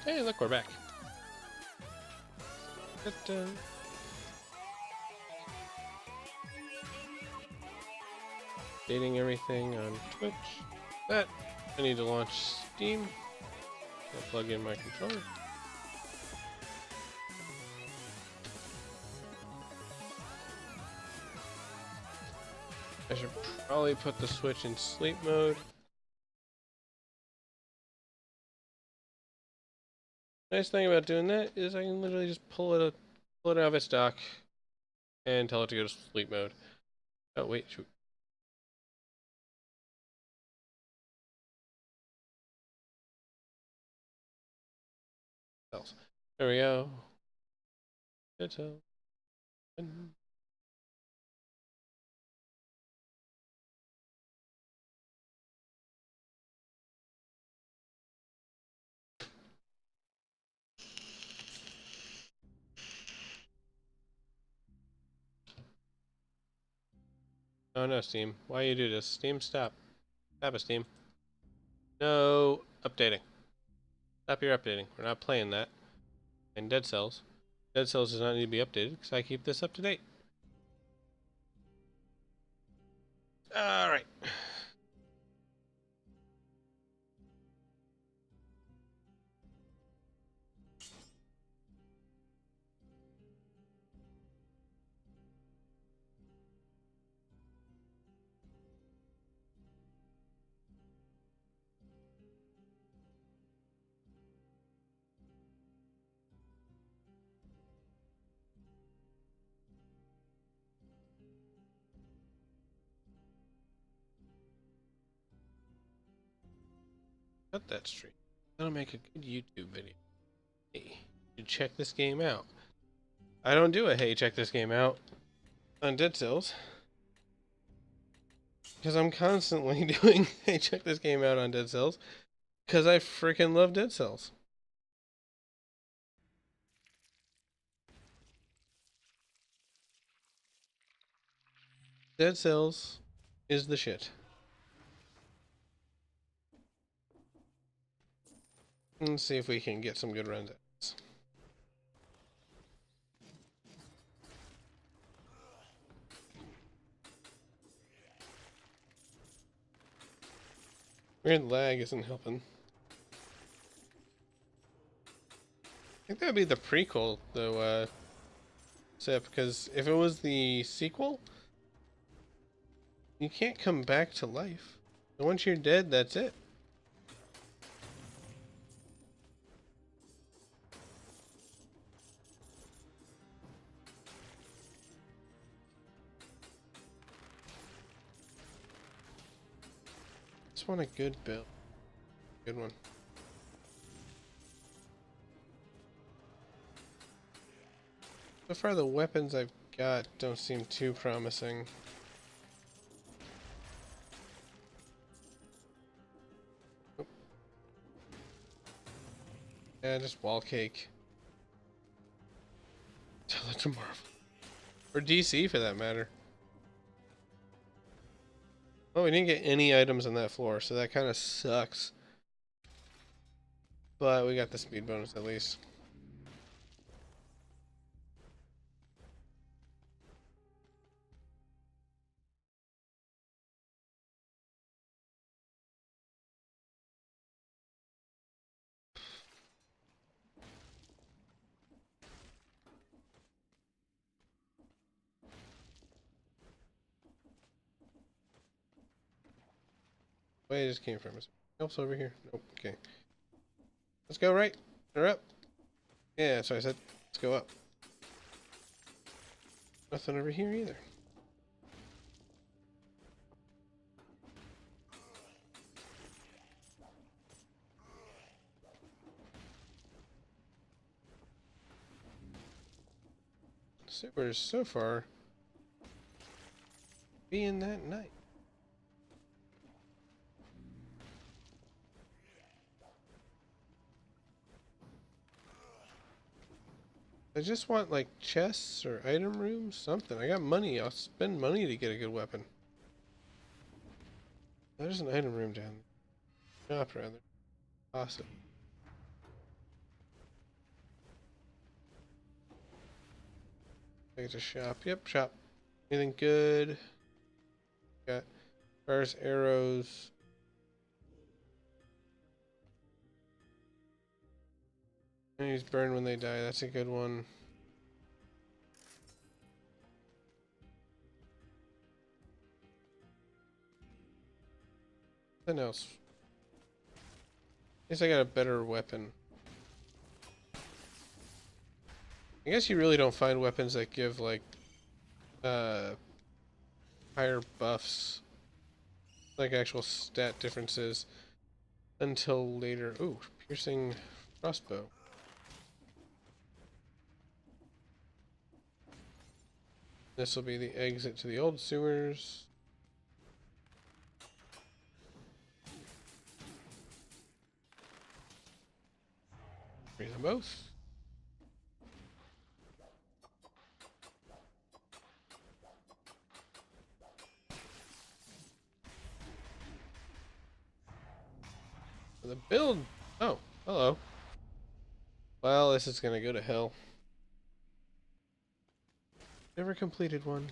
Hey, look, we're back. Ta-da. Updating everything on Twitch. That I need to launch Steam. I'll plug in my controller. I should probably put the Switch in sleep mode. Nice thing about doing that is I can literally just pull it out of its dock and tell it to go to sleep mode. Oh wait, shoot. There we go. Ditto. Oh no, Steam. Why you do this? Steam, stop. Stop it, Steam. No updating. Stop your updating. We're not playing that. And Dead Cells. Dead Cells does not need to be updated because I keep this up to date. Alright. Cut that stream. That'll make a good YouTube video. Hey, you check this game out. I don't do a hey, check this game out on Dead Cells. Because I'm constantly doing hey, check this game out on Dead Cells. Because I freaking love Dead Cells. Dead Cells is the shit. Let's see if we can get some good runs at this. Weird lag isn't helping. I think that'd be the prequel, though, Sip, because if it was the sequel, you can't come back to life. Once you're dead, that's it. Just want a good build. Good one. So far, the weapons I've got don't seem too promising. Oh. Yeah, just wall cake. Tell it to Marvel. Or DC, for that matter. Oh, we didn't get any items on that floor, so that kind of sucks. But we got the speed bonus at least. Where it just came from? Is there else over here? Nope. Okay. Let's go right. Or up. Yeah, that's what I said. Let's go up. Nothing over here either. Sewers so far being that night. I just want like chests or item rooms, something. I got money. I'll spend money to get a good weapon. There's an item room down there. Shop rather. Awesome. Take it to shop. Yep, shop. Anything good? Got fires, arrows. Enemies burn when they die. That's a good one. Nothing else. I guess I got a better weapon. I guess you really don't find weapons that give like higher buffs, like actual stat differences, until later. Ooh, piercing crossbow. This will be the exit to the old sewers. Bring them both. The build. Oh, hello. Well, this is gonna go to hell. Never completed one.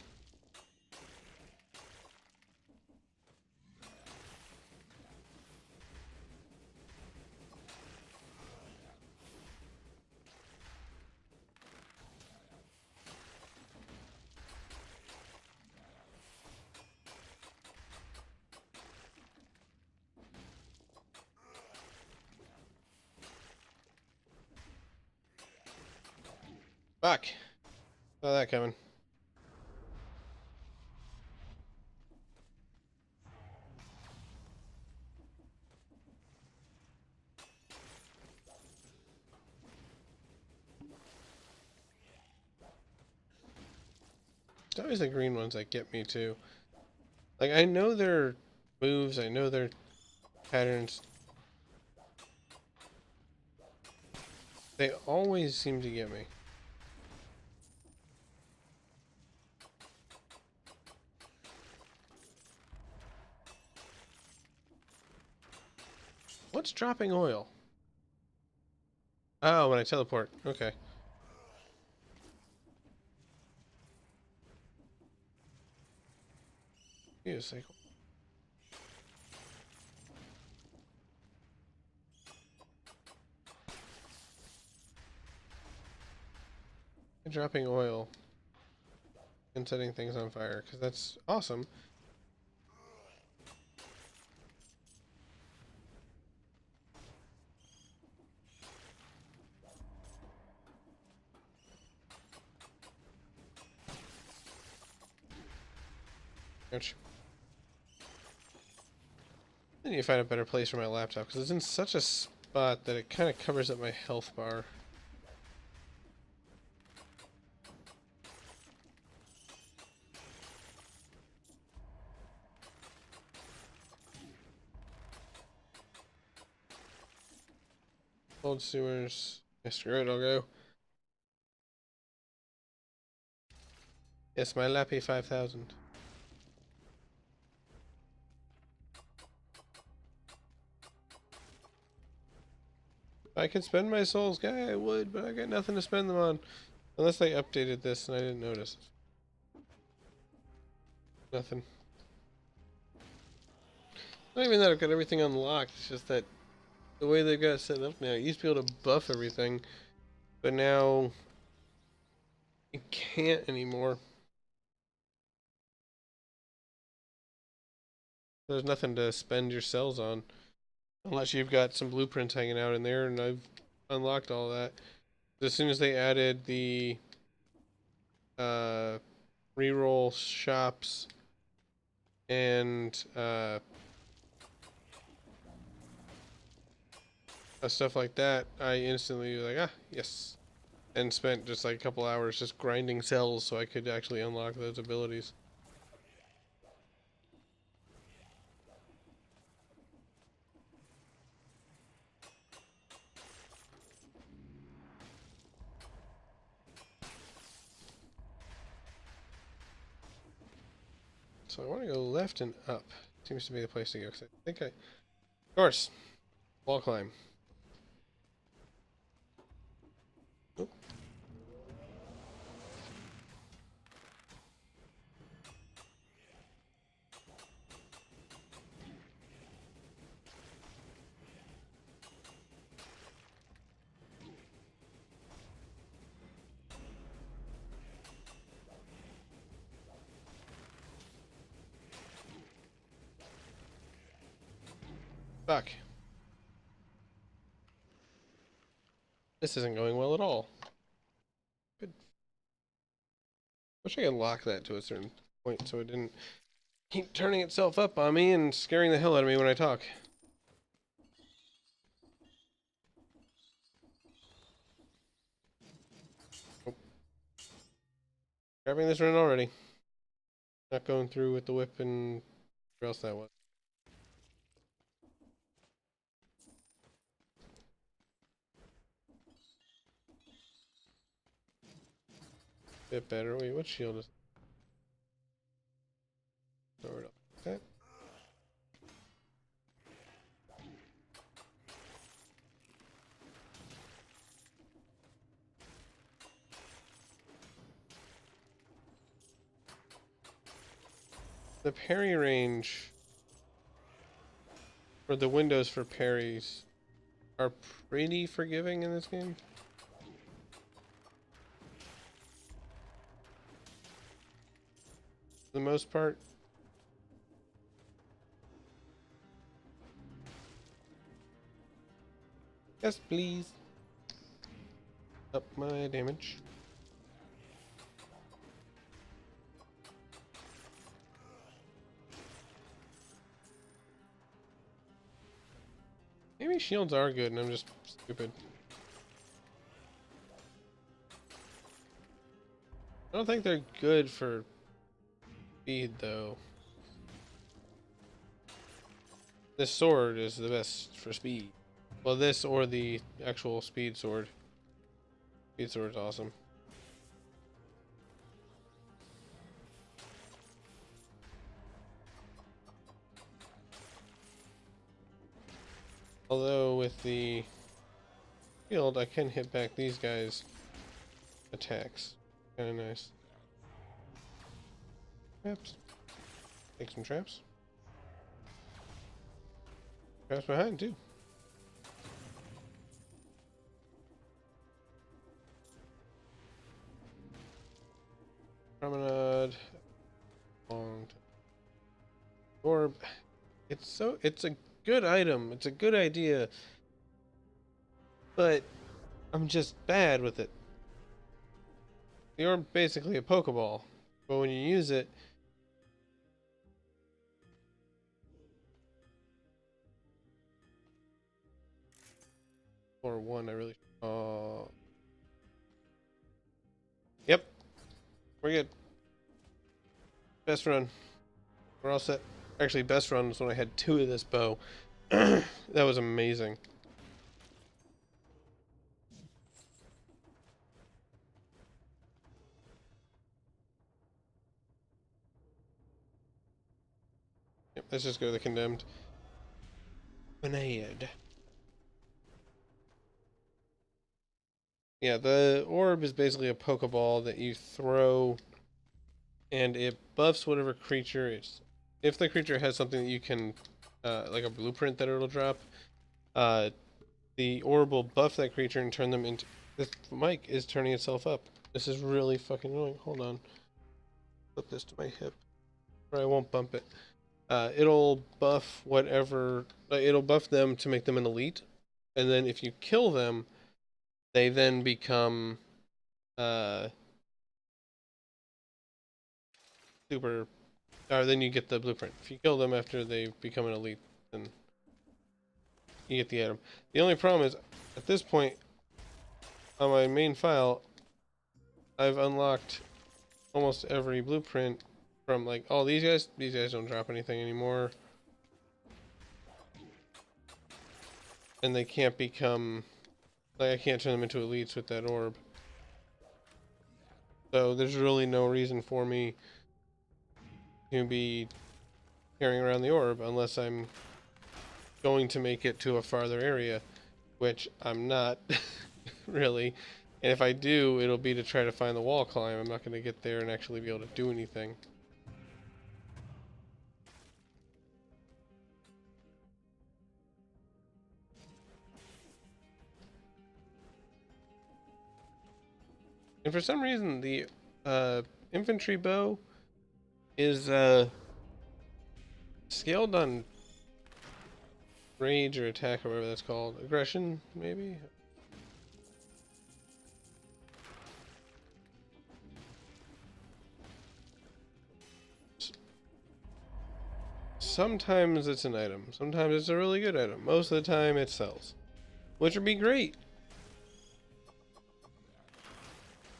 Fuck. Saw that coming. It's always the green ones that get me too. Like, I know their moves, I know their patterns. They always seem to get me. What's dropping oil? Oh, when I teleport. Okay. Wait a second. Dropping oil and setting things on fire, because that's awesome. Ouch. I need to find a better place for my laptop, because it's in such a spot that it kind of covers up my health bar. Old sewers. Yeah, screw it, I'll go. Yes, my Lappy 5000. If I could spend my souls, guy, I would, but I got nothing to spend them on. Unless they updated this and I didn't notice. Nothing. Not even that I've got everything unlocked, it's just that the way they've got it set up now, you used to be able to buff everything, but now you can't anymore. There's nothing to spend your cells on. Unless you've got some blueprints hanging out in there, and I've unlocked all that. As soon as they added the reroll shops and stuff like that, I instantly was like, ah, yes. And spent just like a couple hours just grinding cells so I could actually unlock those abilities. So I want to go left and up. Seems to be the place to go. 'Cause I think of course, wall climb. Oop. Fuck. This isn't going well at all. Good. Wish I could lock that to a certain point so it didn't keep turning itself up on me and scaring the hell out of me when I talk. Oh. Grabbing this run already. Not going through with the whip and where else that was. Bit better. Wait, what shield is throw it up like that? The parry range or the windows for parries are pretty forgiving in this game. For the most part. Yes, please. Up my damage. Maybe shields are good and I'm just stupid. I don't think they're good for speed though. This sword is the best for speed. Well, this or the actual speed sword. Speed sword's awesome. Although with the shield, I can hit back these guys' attacks. Kind of nice. Traps. Take some traps. Traps behind too. Promenade. Long orb. It's a good item. It's a good idea. But I'm just bad with it. The orb's basically a Pokeball. But when you use it, or one, I really. Yep. We're good. Best run. We're all set. Actually, best run was when I had 2 of this bow. That was amazing. Yep, let's just go to the condemned. Grenade. Yeah, the orb is basically a Pokeball that you throw, and it buffs whatever creature it's. If the creature has something that you can, like a blueprint that it'll drop, the orb will buff that creature and turn them into. This mic is turning itself up. This is really fucking annoying. Hold on. Flip this to my hip, or I won't bump it. It'll buff whatever. It'll buff them to make them an elite, and then if you kill them, they then become super. Or then you get the blueprint. If you kill them after they become an elite, then you get the item. The only problem is, at this point, on my main file, I've unlocked almost every blueprint from like all these guys. These guys don't drop anything anymore. And they can't become, like I can't turn them into elites with that orb. So there's really no reason for me to be carrying around the orb unless I'm going to make it to a farther area, which I'm not really. And if I do, it'll be to try to find the wall climb. I'm not going to get there and actually be able to do anything. And for some reason, the infantry bow is scaled on rage or attack or whatever that's called. Aggression, maybe? Sometimes it's an item. Sometimes it's a really good item. Most of the time it sells. Which would be great.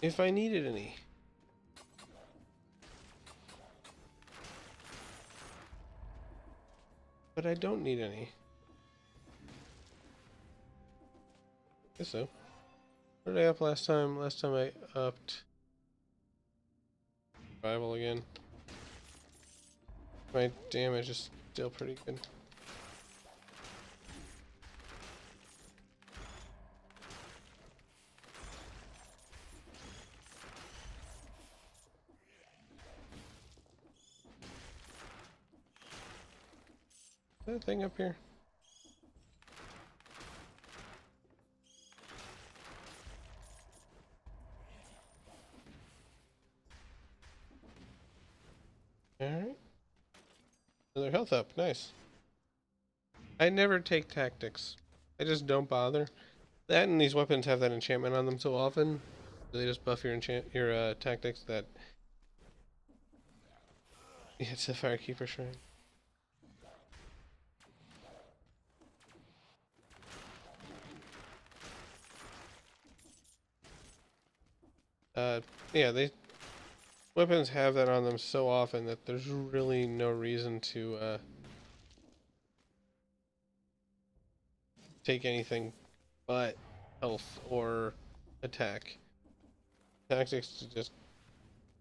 If I needed any. But I don't need any. Guess so. What did I up last time? Last time I upped survival again. My damage is still pretty good. Is that thing up here? Alright. Another health up. Nice. I never take tactics. I just don't bother. That and these weapons have that enchantment on them so often. They just buff your tactics that... Yeah, it's a Firekeeper Shrine. Yeah, weapons have that on them so often that there's really no reason to take anything but health or attack. Tactics is just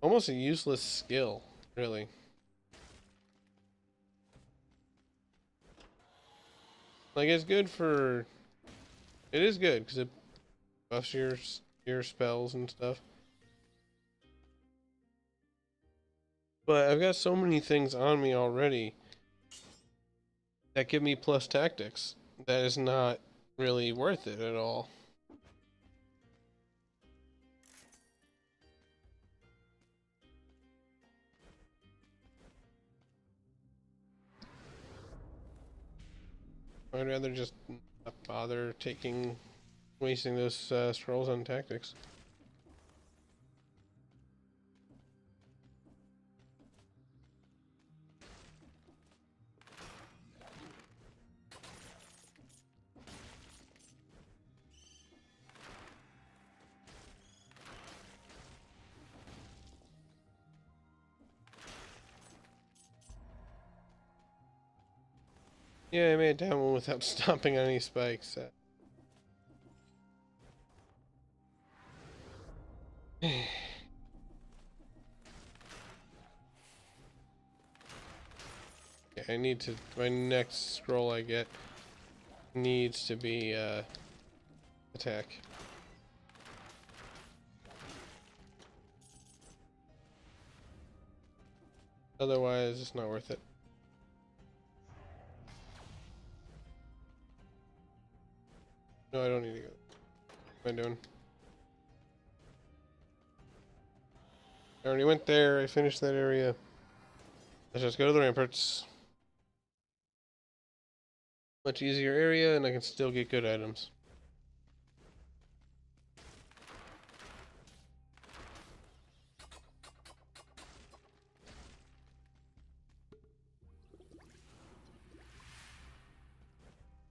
almost a useless skill, really. Like it's good for, it is good because it buffs your spells and stuff. But I've got so many things on me already that give me plus tactics that is not really worth it at all. I'd rather just not bother wasting those scrolls on tactics. Yeah, I made it down one without stomping on any spikes. Yeah, I need to. My next scroll I get needs to be attack. Otherwise, it's not worth it. No, I don't need to go. What am I doing? I already went there. I finished that area. Let's just go to the ramparts. Much easier area, and I can still get good items.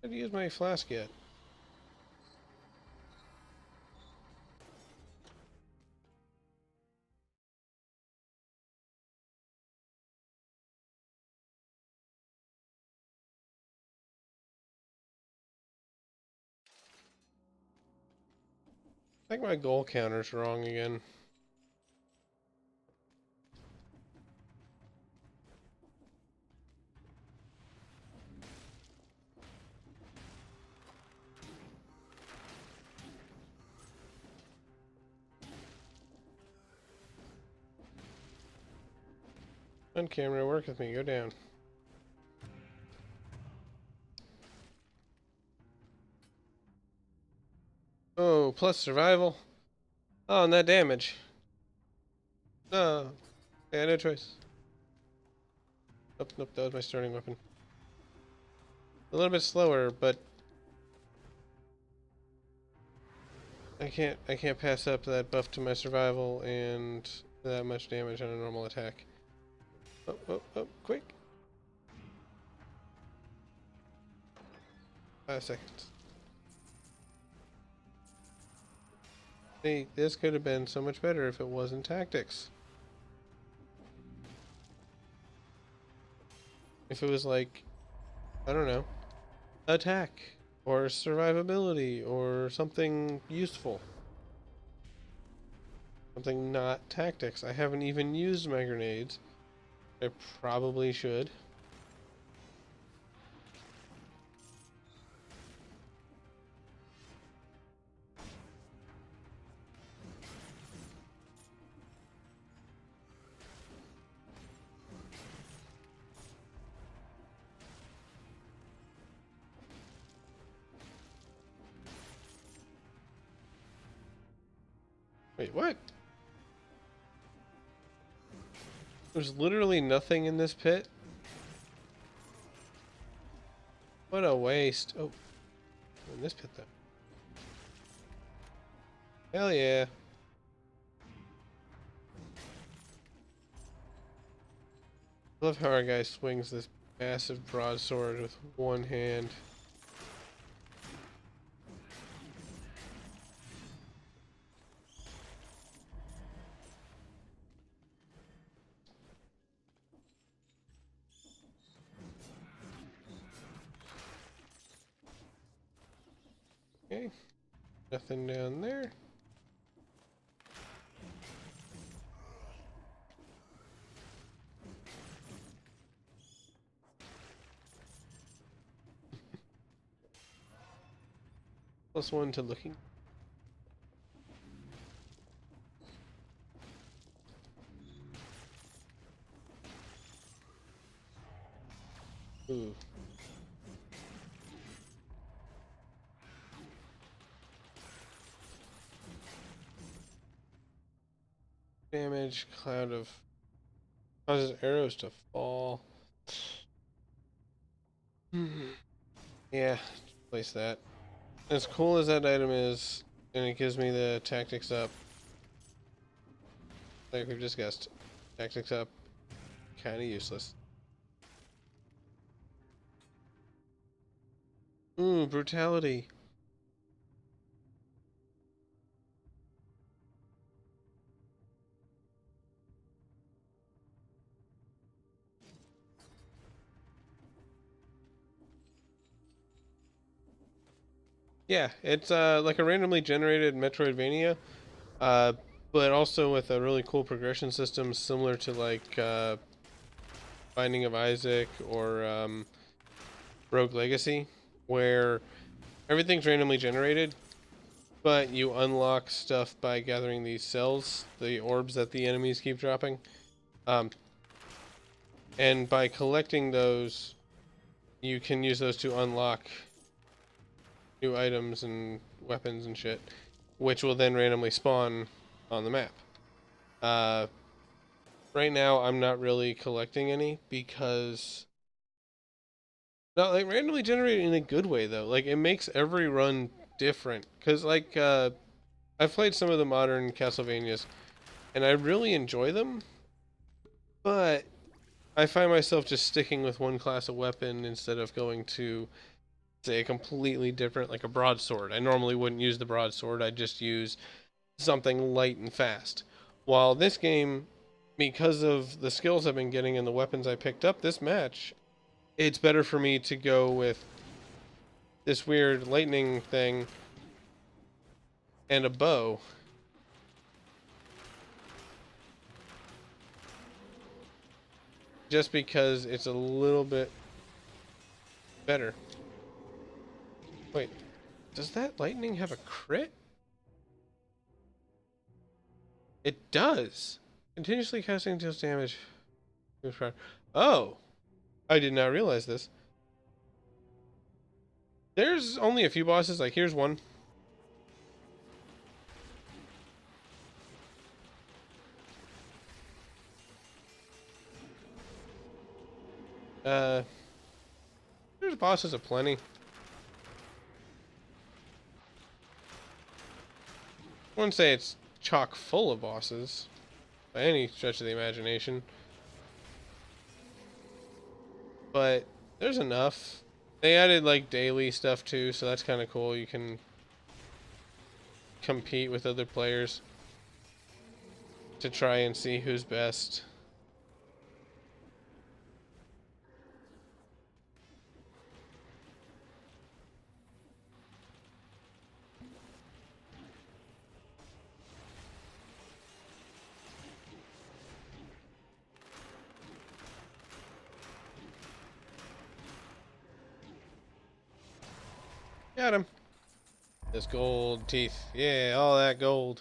I didn't use my flask yet. I think my goal counter's wrong again. On camera, work with me. Go down. Oh, plus survival. Oh, and that damage. No. I had no choice. Nope, nope, that was my starting weapon. A little bit slower, but I can't pass up that buff to my survival and that much damage on a normal attack. Oh, oh, oh, quick. 5 seconds. See, this could have been so much better if it wasn't tactics. If it was like, I don't know, attack or survivability or something useful. Something not tactics. I haven't even used my grenades. I probably should. Wait, what? There's literally nothing in this pit? What a waste. Oh, in this pit though. Hell yeah. I love how our guy swings this massive broadsword with one hand. Okay, nothing down there. +1 to looking. Ooh. Damage, cloud of causes arrows to fall. Yeah, place that. As cool as that item is, and it gives me the tactics up, like we've discussed, tactics up, kind of useless. Ooh, brutality. Yeah, it's like a randomly generated Metroidvania, uh, but also with a really cool progression system similar to like Binding of Isaac or Rogue Legacy, where everything's randomly generated, but you unlock stuff by gathering these cells, the orbs that the enemies keep dropping. Um, and by collecting those, you can use those to unlock new items and weapons and shit, which will then randomly spawn on the map. Right now, I'm not really collecting any because not like randomly generated in a good way though. Like it makes every run different. Cause like I've played some of the modern Castlevanias, and I really enjoy them, but I find myself just sticking with one class of weapon instead of going to say a completely different, like a broadsword. I normally wouldn't use the broadsword. I'd just use something light and fast. While this game, because of the skills I've been getting and the weapons I picked up this match, it's better for me to go with this weird lightning thing and a bow. Just because it's a little bit better. Wait, does that lightning have a crit? It does. Continuously casting deals damage. Oh, I did not realize this. There's only a few bosses. Like here's one. There's there's bosses aplenty. I wouldn't say it's chock full of bosses by any stretch of the imagination, but there's enough. They added like daily stuff too, so that's kind of cool. You can compete with other players to try and see who's best. Got him. This gold teeth. Yeah, all that gold.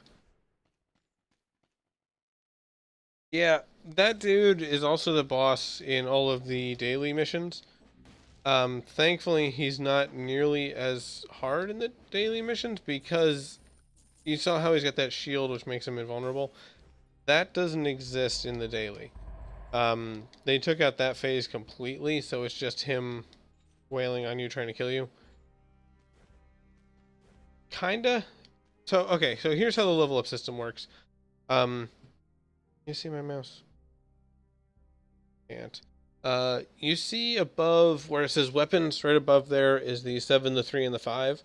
Yeah, that dude is also the boss in all of the daily missions. Thankfully, he's not nearly as hard in the daily missions because you saw how he's got that shield which makes him invulnerable. That doesn't exist in the daily. They took out that phase completely, so it's just him wailing on you, trying to kill you. Kinda. So, okay, so here's how the level up system works. You see my mouse? Can't. You see above where it says weapons, right above there is the 7, the 3, and the 5.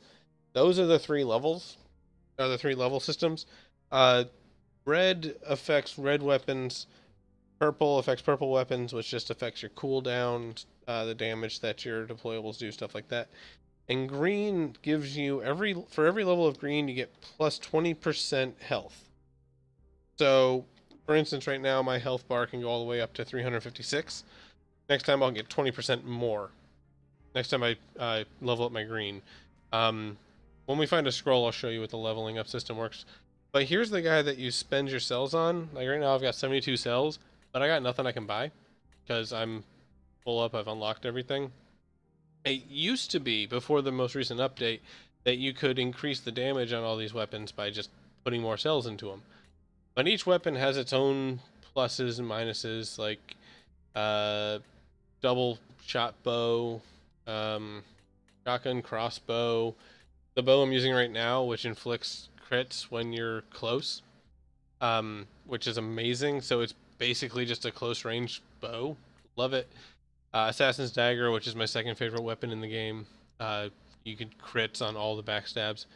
Those are the 3 levels. Are the 3 level systems. Red affects red weapons. Purple affects purple weapons, which just affects your cooldown, the damage that your deployables do, stuff like that. And green gives you for every level of green, you get plus 20% health. So, for instance, right now my health bar can go all the way up to 356. Next time I'll get 20% more. Next time I level up my green. When we find a scroll, I'll show you what the leveling up system works. But here's the guy that you spend your cells on. Like right now I've got 72 cells, but I got nothing I can buy because I'm full up. I've unlocked everything. It used to be, before the most recent update, that you could increase the damage on all these weapons by just putting more cells into them. But each weapon has its own pluses and minuses, like double shot bow, shotgun crossbow. The bow I'm using right now, which inflicts crits when you're close, which is amazing. So it's basically just a close range bow. Love it. Assassin's Dagger, which is my second favorite weapon in the game. You can crits on all the backstabs.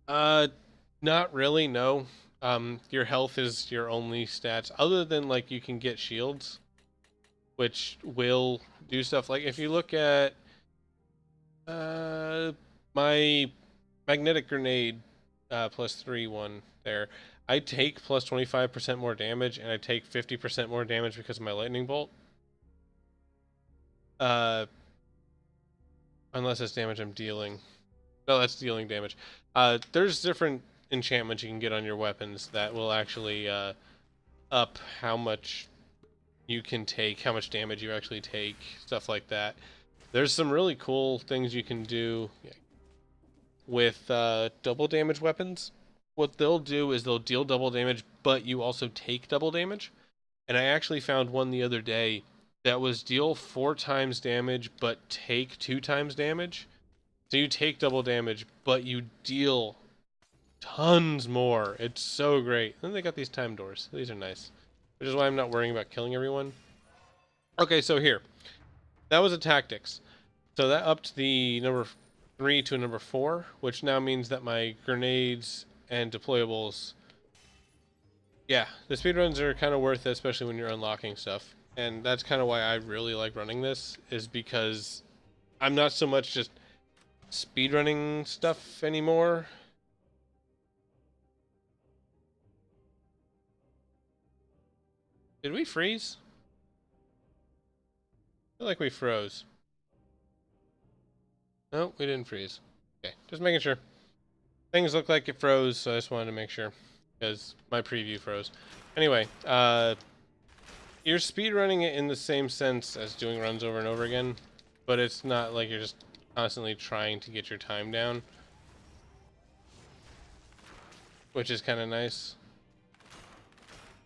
Not really, no. Your health is your only stats, other than like you can get shields, which will do stuff. Like if you look at my magnetic grenade +3 one there, I take plus 25% more damage, and I take 50% more damage because of my lightning bolt. Unless it's damage I'm dealing. No, that's dealing damage. There's different enchantments you can get on your weapons that will actually up how much you can take, how much damage you actually take, stuff like that. There's some really cool things you can do with double damage weapons. What they'll do is they'll deal double damage, but you also take double damage. And I actually found one the other day that was deal 4 times damage, but take 2 times damage. So you take double damage, but you deal tons more. It's so great. Then they got these time doors. These are nice. Which is why I'm not worrying about killing everyone. Okay, so here. That was a tactics. So that upped the number 3 to a number 4, which now means that my grenades and deployables... Yeah, the speedruns are kind of worth it, especially when you're unlocking stuff. And that's kind of why I really like running this, is because I'm not so much just speedrunning stuff anymore. Did we freeze? I feel like we froze. No, we didn't freeze. Okay, just making sure. Things look like it froze, so I just wanted to make sure, because my preview froze. Anyway, you're speedrunning it in the same sense as doing runs over and over again, but it's not like you're just constantly trying to get your time down, which is kind of nice.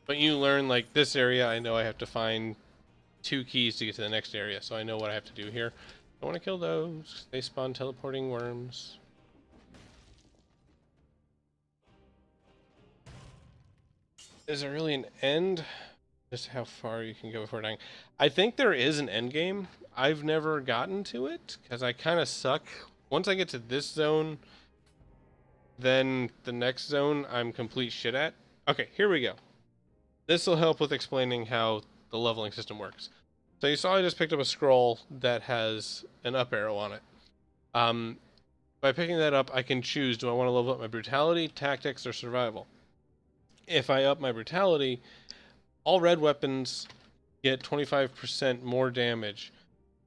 But you learn, like, this area I know I have to find 2 keys to get to the next area, so I know what I have to do here. I want to kill those. They spawn teleporting worms. Is there really an end? Just how far you can go before dying. I think there is an end game. I've never gotten to it because I kind of suck. Once I get to this zone, then the next zone I'm complete shit at. Okay, here we go. This will help with explaining how the leveling system works. So you saw I just picked up a scroll that has an up arrow on it. By picking that up, I can choose, do I want to level up my brutality, tactics, or survival? If I up my brutality, all red weapons get 25% more damage.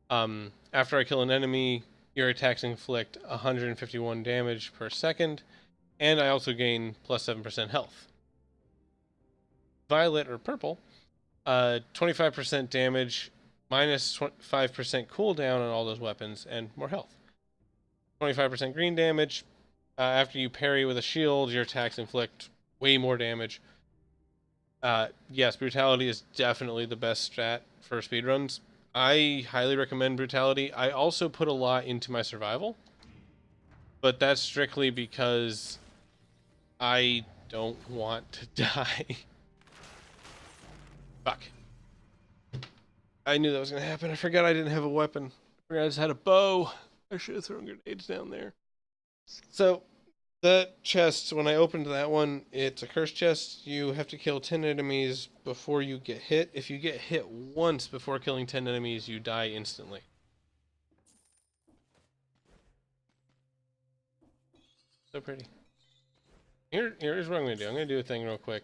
After I kill an enemy, your attacks inflict 151 damage per second, and I also gain plus 7% health. Violet or purple, 25% damage, minus 5% cooldown on all those weapons, and more health. 25% green damage. After you parry with a shield, your attacks inflict way more damage. Yes, brutality is definitely the best strat for speedruns. I highly recommend brutality. I also put a lot into my survival, but that's strictly because I don't want to die. Fuck. I knew that was going to happen. I forgot I didn't have a weapon. I forgot I just had a bow. I should have thrown grenades down there. So, that chest, when I opened that one, it's a cursed chest. You have to kill 10 enemies before you get hit. If you get hit once before killing 10 enemies, you die instantly. So pretty. Here's what I'm going to do. I'm going to do a thing real quick.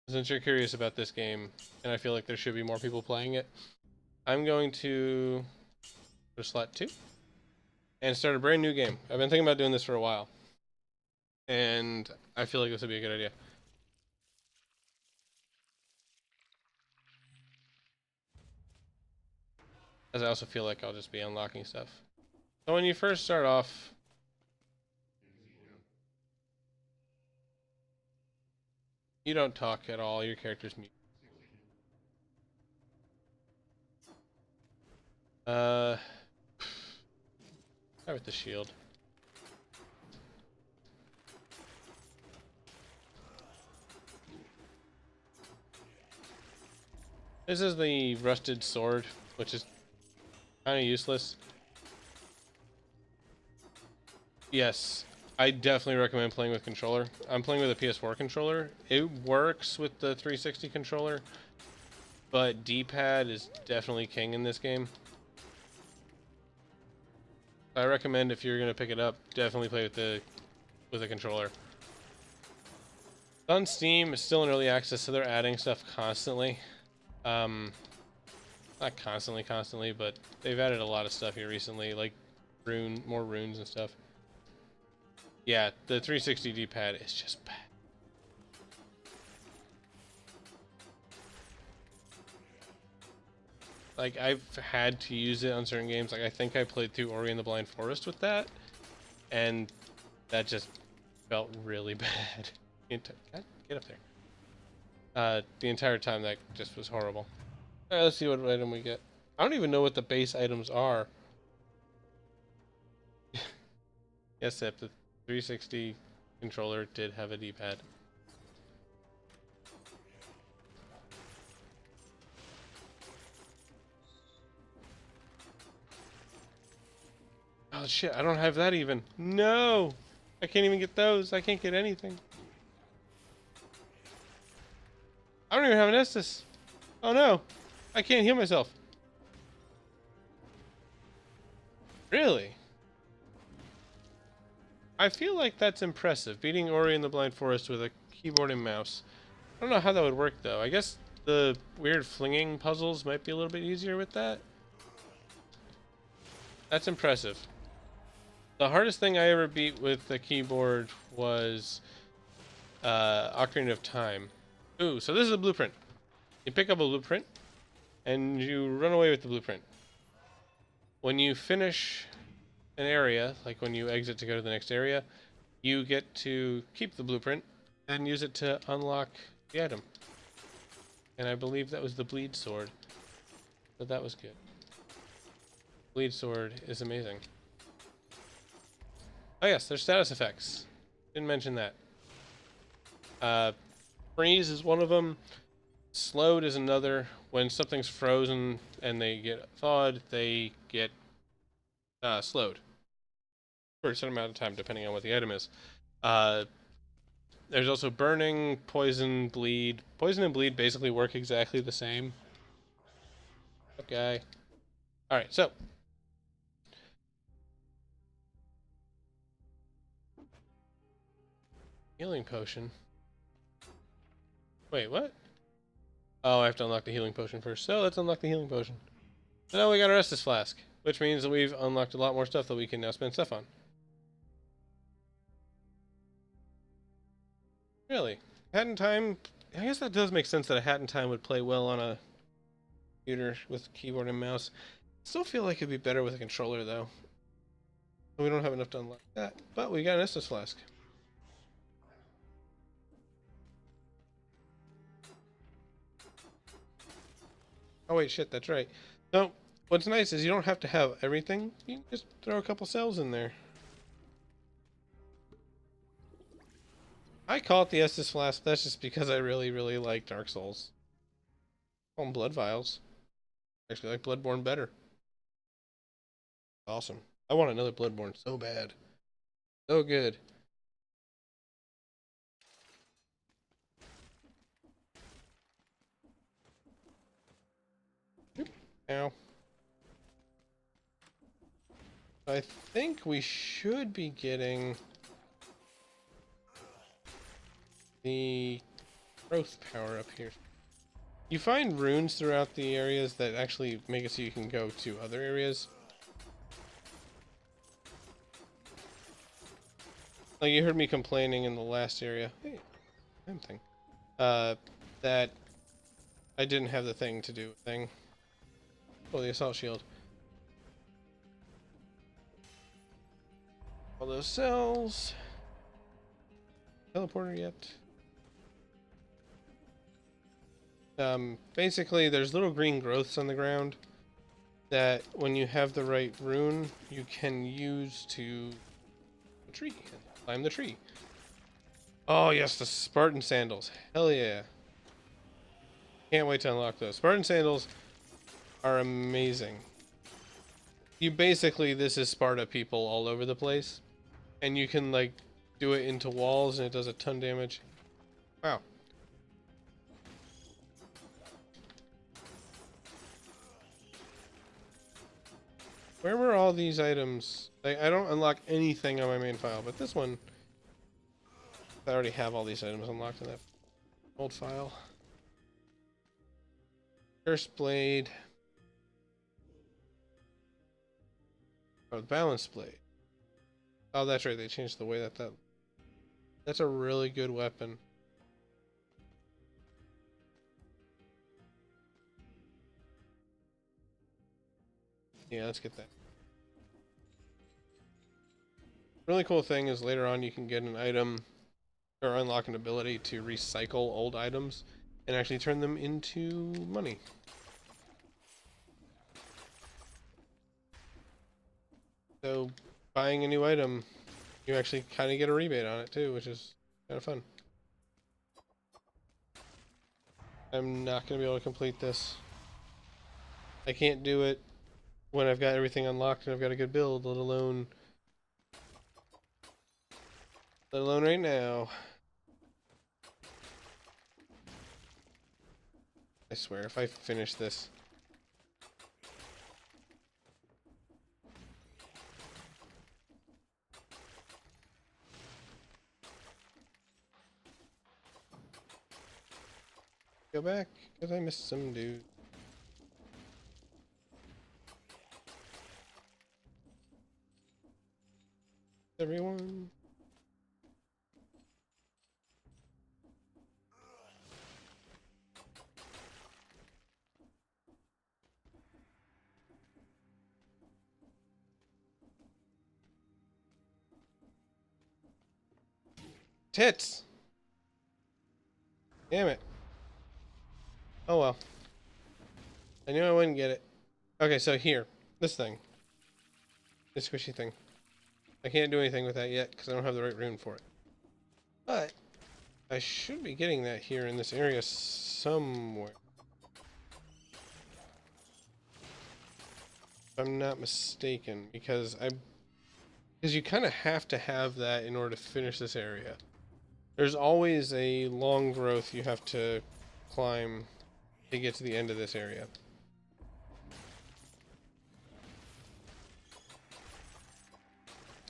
Since you're curious about this game, and I feel like there should be more people playing it, I'm going to go to slot 2 and start a brand new game. I've been thinking about doing this for a while, and I feel like this would be a good idea. As I also feel like I'll just be unlocking stuff. So when you first start off, you don't talk at all. Your character's mute. Start with the shield. This is the rusted sword, which is kind of useless. Yes, I definitely recommend playing with controller. I'm playing with a PS4 controller. It works with the 360 controller, but D-pad is definitely king in this game. I recommend if you're gonna pick it up, definitely play with a controller. It's on Steam, it's still in early access, so they're adding stuff constantly. Not constantly, but they've added a lot of stuff here recently, like more runes and stuff. Yeah, the 360 D-pad is just bad. Like, I've had to use it on certain games. Like, I think I played through Ori and the Blind Forest with that, and that just felt really bad. Get up there. The entire time, that just was horrible. Alright, let's see what item we get. I don't even know what the base items are. Yes, the 360 controller did have a D-pad. Oh shit, I don't have that even. No! I can't even get those. I can't get anything. I don't even have an Estus. Oh no! I can't heal myself. Really? I feel like that's impressive, beating Ori in the Blind Forest with a keyboard and mouse. I don't know how that would work though. I guess the weird flinging puzzles might be a little bit easier with that. That's impressive. The hardest thing I ever beat with the keyboard was Ocarina of Time. Ooh, so this is a blueprint. You pick up a blueprint, and you run away with the blueprint. When you finish an area, like when you exit to go to the next area, you get to keep the blueprint and use it to unlock the item. And I believe that was the bleed sword. So that was good. Bleed sword is amazing. Oh yes, there's status effects. Didn't mention that. Freeze is one of them. Slowed is another. When something's frozen and they get thawed, they get slowed for a certain amount of time, depending on what the item is. There's also burning, poison, bleed. Poison and bleed basically work exactly the same. Okay. Alright, so. Healing potion. Wait, what? Oh, I have to unlock the healing potion first. So let's unlock the healing potion. So now we got our Estus flask, which means that we've unlocked a lot more stuff that we can now spend stuff on. Really? Hat in Time, I guess that does make sense that a Hat in Time would play well on a computer with keyboard and mouse. Still feel like it'd be better with a controller though. We don't have enough to unlock that, but we got an Estus flask. Oh wait, shit, that's right. So, what's nice is you don't have to have everything. You can just throw a couple cells in there. I call it the Estus Flask. That's just because I really, really like Dark Souls. Call them Blood Vials. Actually, I like Bloodborne better. Awesome. I want another Bloodborne so bad. So good. Ow. I think we should be getting the growth power up here. You find runes throughout the areas that actually make it so you can go to other areas. Like you heard me complaining in the last area. Hey, same thing. That I didn't have the thing to do a thing. Oh, the assault shield. All those cells. Teleporter yet? Basically, there's little green growths on the ground that, when you have the right rune, you can use to the tree, climb the tree. Oh yes, the Spartan sandals. Hell yeah! Can't wait to unlock those. Spartan sandals are amazing. You basically, this is Sparta people all over the place, and you can like do it into walls, and it does a ton of damage. Wow. Where were all these items? I don't unlock anything on my main file, but this one, I already have all these items unlocked in that old file. Cursed Blade. Oh, the Balance Blade. Oh, that's right, they changed the way that That's a really good weapon. Yeah, let's get that. Really cool thing is later on you can get an item or unlock an ability to recycle old items and actually turn them into money. So buying a new item, you actually kind of get a rebate on it too, which is kind of fun. I'm not going to be able to complete this. I can't do it when I've got everything unlocked and I've got a good build, let alone right now. I swear, if I finish this. Go back, because I missed some dude. Everyone. Tits! Damn it. Oh well. I knew I wouldn't get it. Okay, so here, this thing, this squishy thing. I can't do anything with that yet because I don't have the right rune for it. But I should be getting that here in this area somewhere. If I'm not mistaken, because you kind of have to have that in order to finish this area. There's always a long growth you have to climb to get to the end of this area.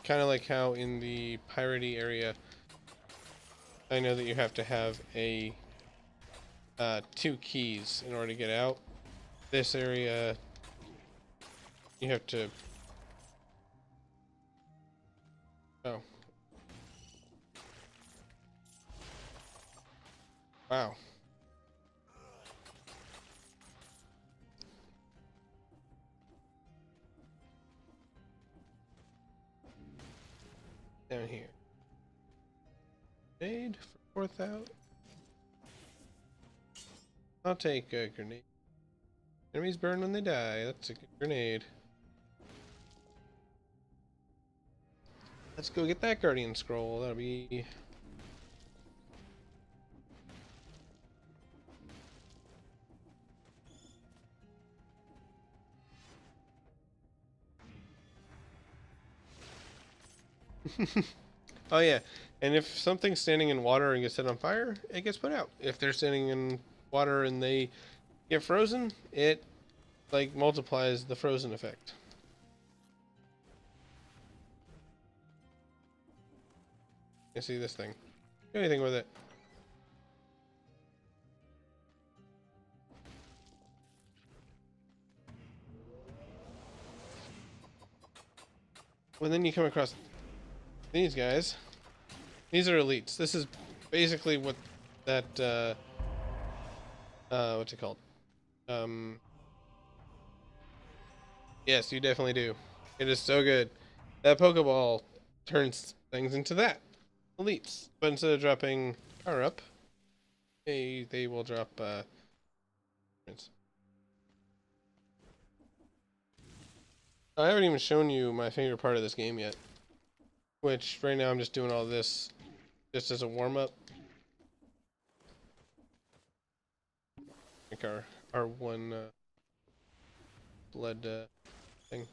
Kind of like how in the piratey area, I know that you have to have a 2 keys in order to get out. This area, you have to... Oh. Wow. Down here. Grenade for 4,000. I'll take a grenade. Enemies burn when they die. That's a good grenade. Let's go get that Guardian Scroll. That'll be... Oh yeah, and if something's standing in water and gets set on fire, it gets put out. If they're standing in water and they get frozen, it like multiplies the frozen effect. You see this thing? Do anything with it. Well, then you come across these guys. These are elites. This is basically what that what's it called? Yes, you definitely do. It is so good. That Pokeball turns things into that. Elites. But instead of dropping power up, they will drop I haven't even shown you my favorite part of this game yet. Which right now I'm just doing all this just as a warm up. Like our one blood thing.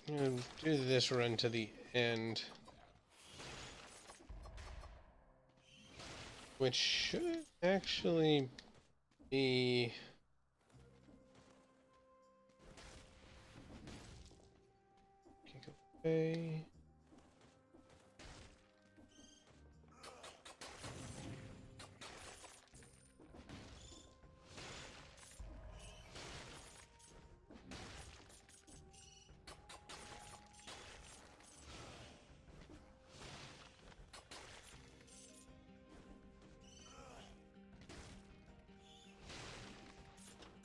I'm gonna do this run to the end, which should actually be okay.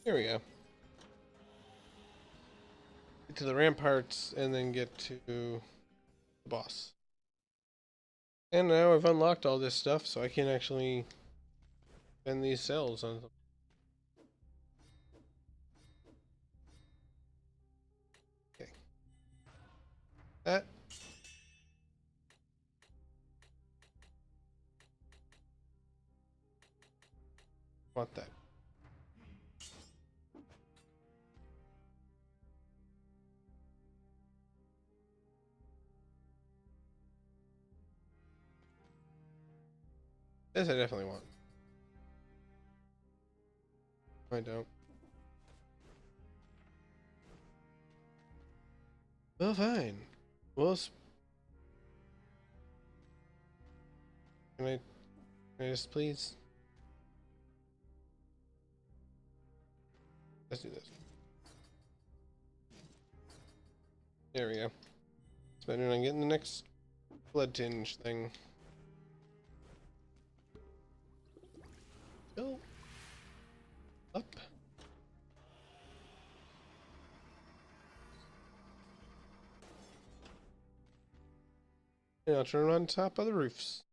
Here we go. Get to the ramparts and then get to the boss. And now I've unlocked all this stuff, so I can actually spend these cells on them. Okay. That. Want that. This I definitely want. I don't. Well, fine. Well, can I just please? Let's do this. There we go. Spending on getting the next blood tinge thing. Go up. And I'll turn on top of the roofs.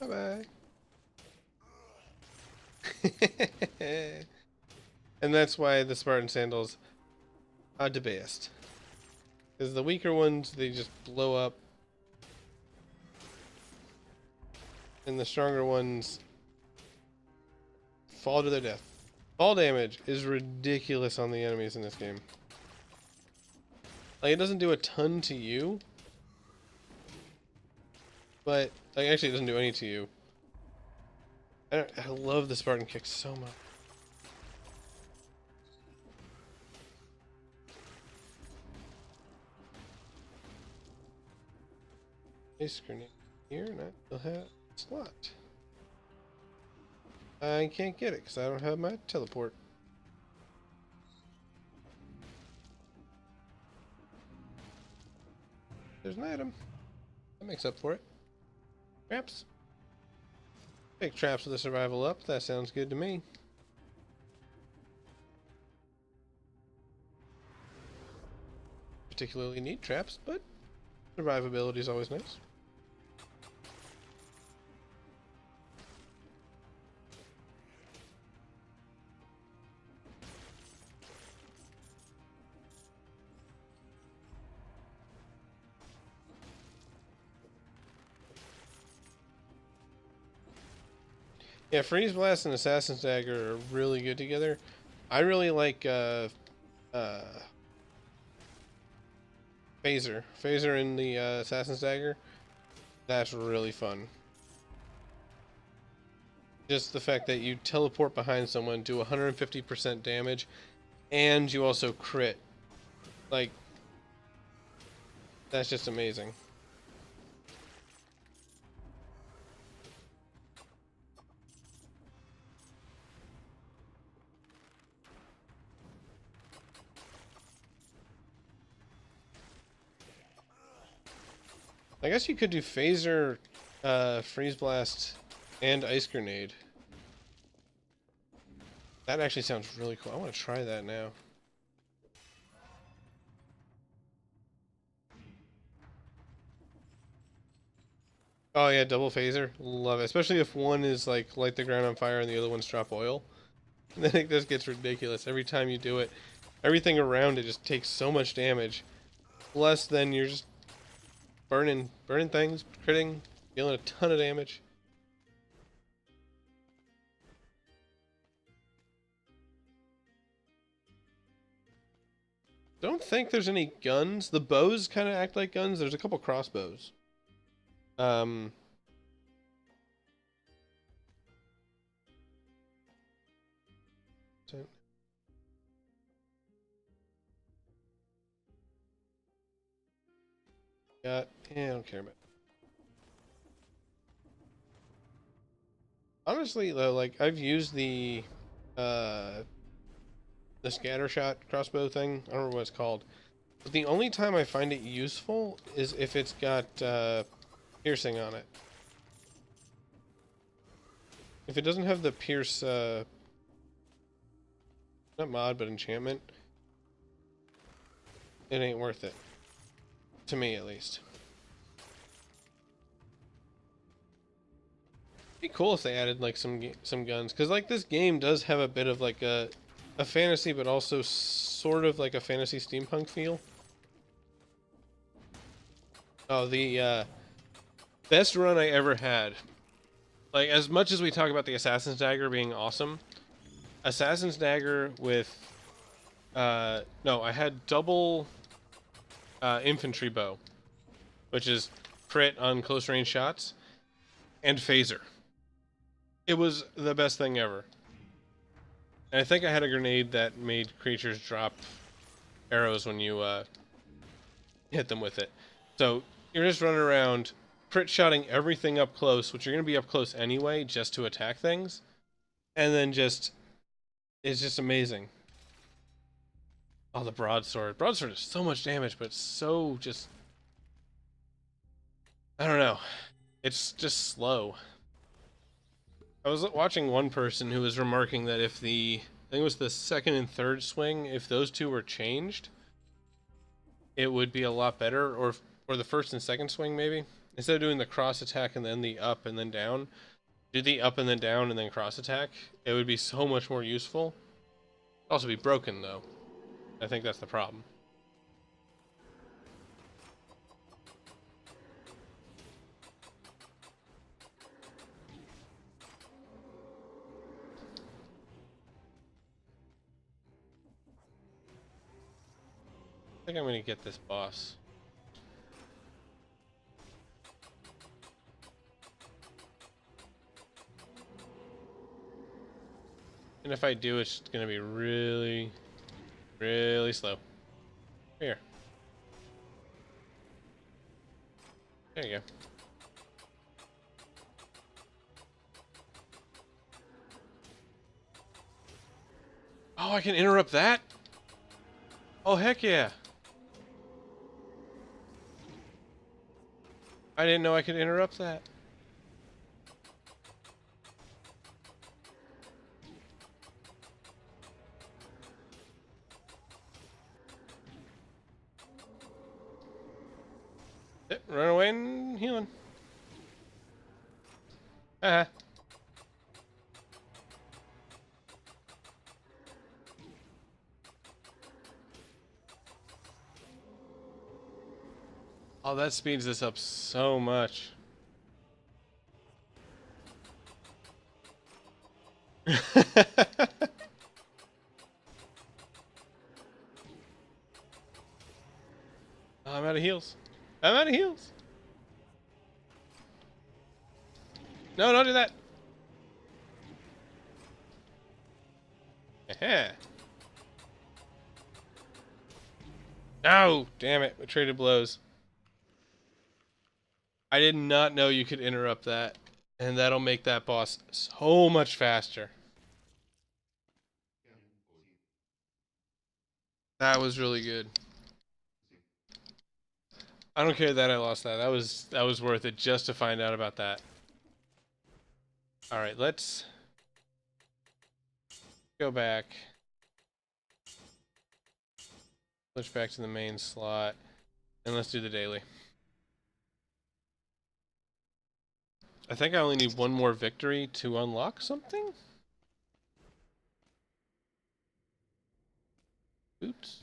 Bye-bye. And that's why the Spartan sandals are the best. Because the weaker ones, they just blow up. And the stronger ones fall to their death. Fall damage is ridiculous on the enemies in this game. Like, it doesn't do a ton to you. But, like, actually it doesn't do any to you. I love the Spartan kick so much. Ice grenade here, and I still have a slot. I can't get it because I don't have my teleport. There's an item. That makes up for it. Traps. Take traps with a survival up. That sounds good to me. Particularly need traps, but survivability is always nice. Yeah, Freeze Blast and Assassin's Dagger are really good together. I really like Phaser. Phaser in the Assassin's Dagger. That's really fun. Just the fact that you teleport behind someone, do 150% damage, and you also crit. Like, that's just amazing. I guess you could do Phaser, Freeze Blast, and Ice Grenade. That actually sounds really cool. I want to try that now. Oh yeah, double Phaser. Love it. Especially if one is like light the ground on fire and the other one's drop oil. And then it just gets ridiculous. Every time you do it, everything around it just takes so much damage. Plus then you're just burning things, critting, dealing a ton of damage. Don't think there's any guns. The bows kind of act like guns. There's a couple crossbows. Um, yeah, I don't care about it. Honestly, though, like I've used uh the scatter shot crossbow thing. I don't remember what it's called. But the only time I find it useful is if it's got piercing on it. If it doesn't have the pierce, not mod, but enchantment, it ain't worth it. To me, at least. It'd be cool if they added like some guns, because like this game does have a bit of like a fantasy, but also sort of like a fantasy steampunk feel. Oh, the best run I ever had. Like, as much as we talk about the Assassin's Dagger being awesome, Assassin's Dagger with no, I had double infantry bow, which is crit on close range shots, and phaser. It was the best thing ever. And I think I had a grenade that made creatures drop arrows when you hit them with it. So you're just running around crit shotting everything up close, which you're going to be up close anyway, just to attack things. And then just, it's just amazing. Oh, the broadsword. Broadsword is so much damage, but so just I don't know. It's just slow. I was watching one person who was remarking that if I think it was the second and third swing, if those two were changed, it would be a lot better. Or the first and second swing maybe. Instead of doing the cross attack and then the up and then down, do the up and then down and then cross attack. It would be so much more useful. It'd also be broken though. I think that's the problem. I think I'm gonna get this boss. And if I do, it's gonna be really, really slow. Here. There you go. Oh, I can interrupt that? Oh, heck yeah. I didn't know I could interrupt that. Run away and healing. Haha. Oh, that speeds this up so much. I'm out of heals. I'm out of heals. No, don't do that. Aha. No, damn it. We traded blows. I did not know you could interrupt that. And that'll make that boss so much faster. That was really good. I don't care that I lost that. That was worth it just to find out about that. All right, let's go back. Switch back to the main slot, and let's do the daily. I think I only need one more victory to unlock something? Boots?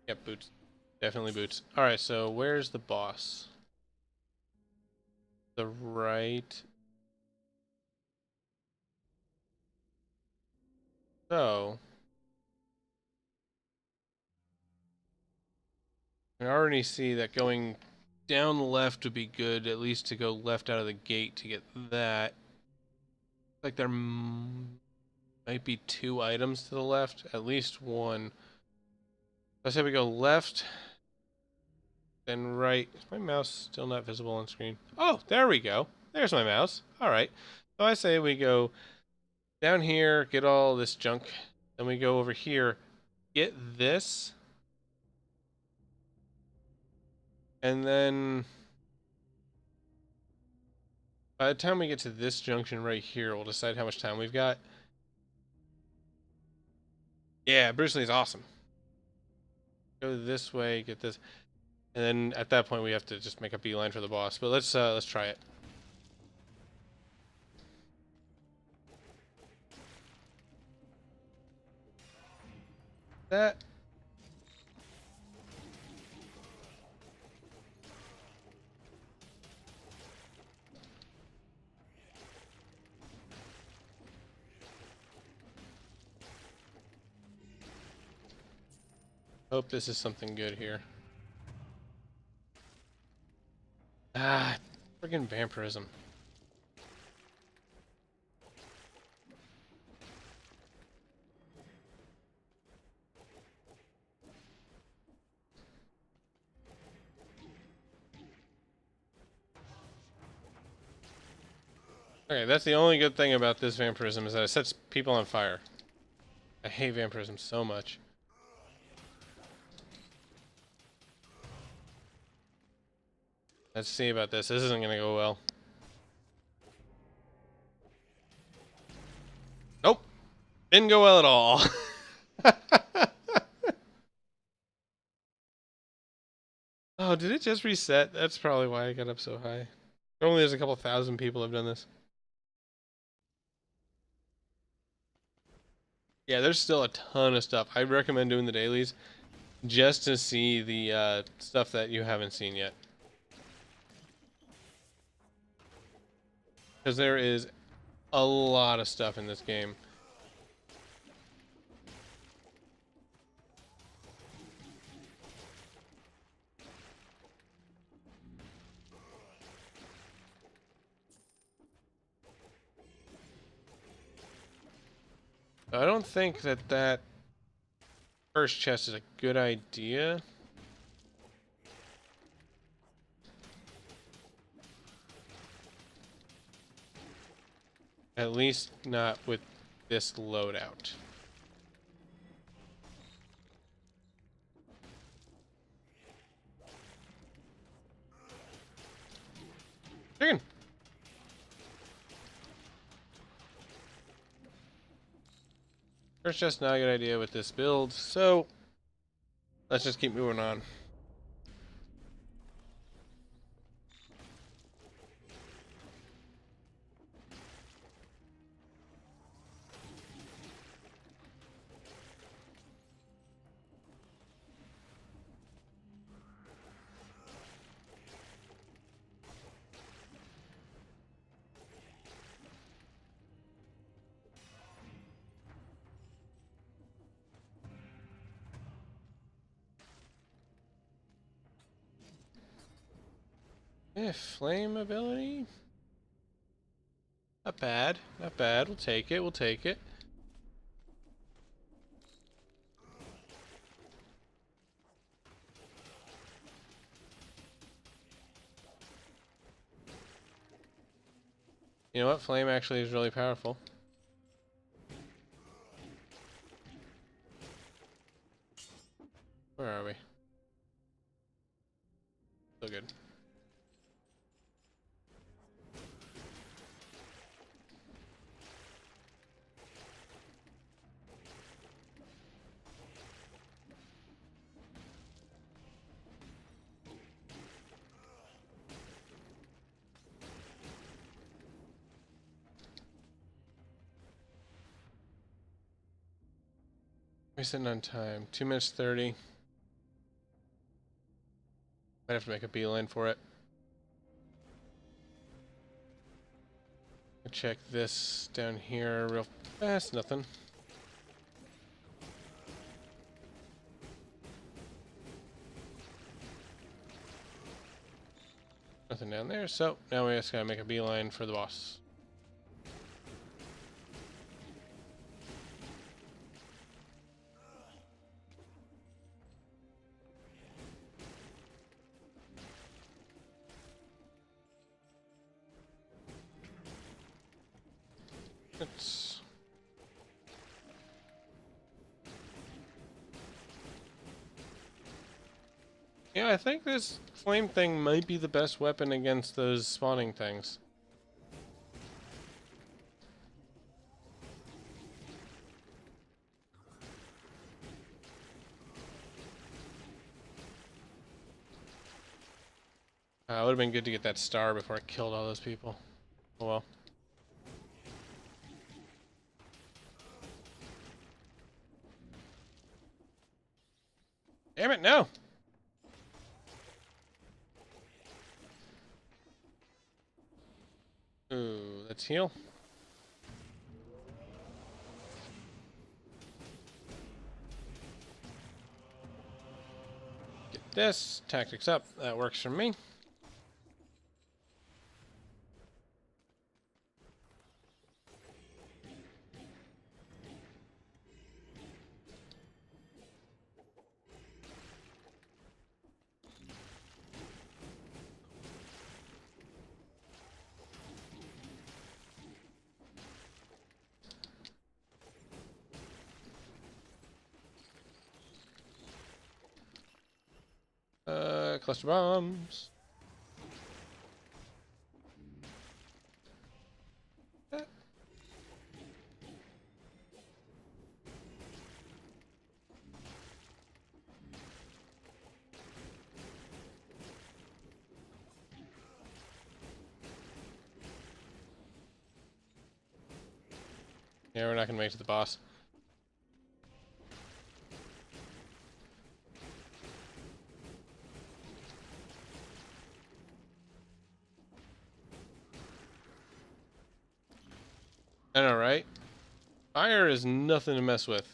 Yep, boots. Definitely boots. Alright, so where's the boss? The right. So I already see that going down the left would be good, at least to go left out of the gate to get that. Like there might be two items to the left, at least one. I say we go left, then right. Is my mouse still not visible on screen? Oh, there we go. There's my mouse. All right. So I say we go down here, get all this junk. Then we go over here, get this. And then by the time we get to this junction right here, we'll decide how much time we've got. Yeah, Bruce Lee's awesome. Go this way, get this. And then at that point we have to just make a beeline for the boss. But let's try it. That. Hope this is something good here. Ah, friggin' vampirism. Okay, that's the only good thing about this vampirism is that it sets people on fire. I hate vampirism so much. Let's see about this. This isn't gonna go well. Nope. Didn't go well at all. Oh, did it just reset? That's probably why I got up so high. Normally there's a couple thousand people have done this. Yeah, there's still a ton of stuff. I recommend doing the dailies just to see the stuff that you haven't seen yet. Because there is a lot of stuff in this game. I don't think that first chest is a good idea. At least not with this loadout. Chicken! First chest not a good idea with this build, so let's just keep moving on. Flame ability? Not bad, not bad. We'll take it, we'll take it. You know what? Flame actually is really powerful. Where are we? So good. We're sitting on time. 2 minutes 30. Might have to make a beeline for it. Check this down here real fast. Nothing. Nothing down there. So now we just gotta make a beeline for the boss. It's... Yeah, I think this flame thing might be the best weapon against those spawning things. It would have been good to get that star before I killed all those people. Oh well. Damn it, no! Ooh, let's heal. Get this. Tactics up. That works for me. Cluster bombs. Yeah, we're not gonna make it to the boss. I know, right? Fire is nothing to mess with.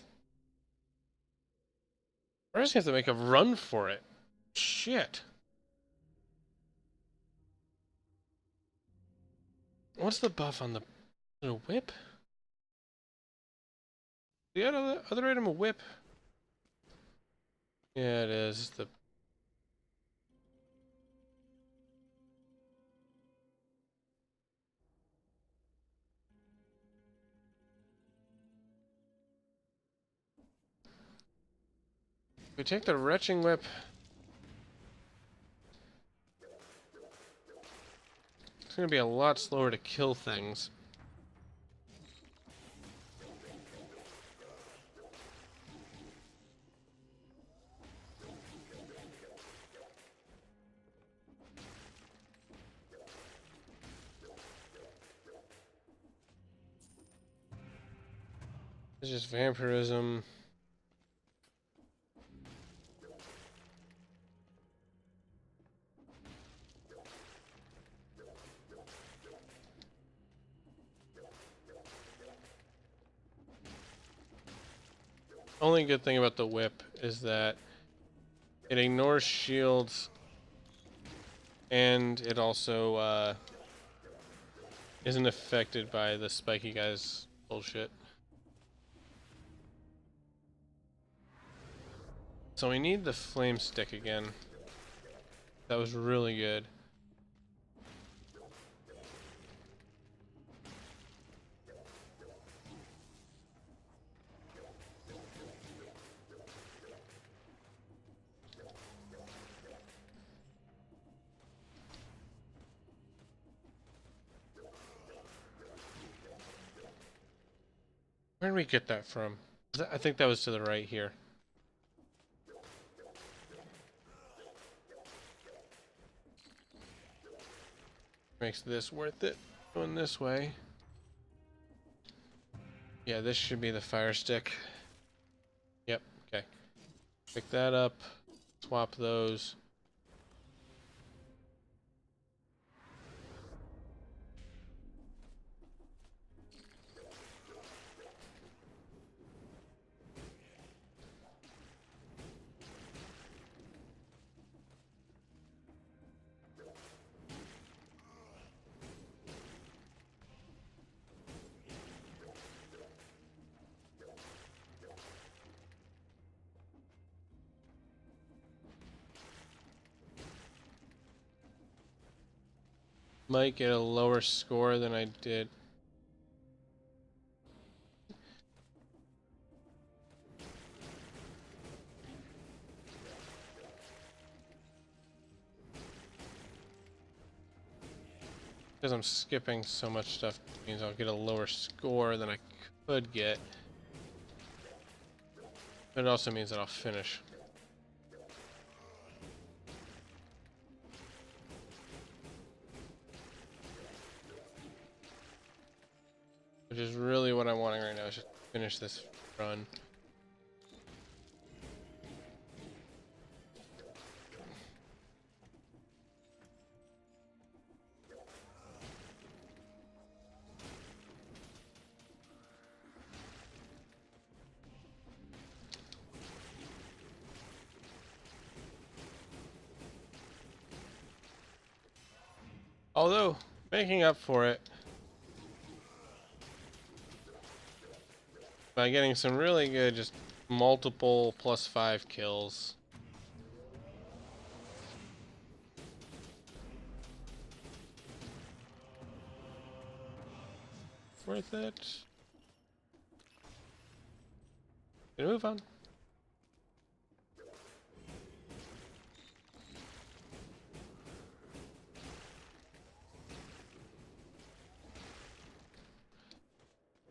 We're just gonna have to make a run for it. Shit. What's the buff on the whip? The other item a whip? Yeah, it is. The we take the retching whip. It's gonna be a lot slower to kill things. It's just vampirism. Only good thing about the whip is that it ignores shields, and it also isn't affected by the spiky guy's bullshit. So we need the flame stick again. That was really good. Where did we get that from? I think that was to the right here. Makes this worth it. Going this way. Yeah, this should be the fire stick. Yep, okay. Pick that up. Swap those. Might get a lower score than I did. Because I'm skipping so much stuff, means I'll get a lower score than I could get. But it also means that I'll finish. Which is really what I'm wanting right now, is just finish this run. Although, making up for it by getting some really good, just multiple +5 kills. Worth it. Gonna move on.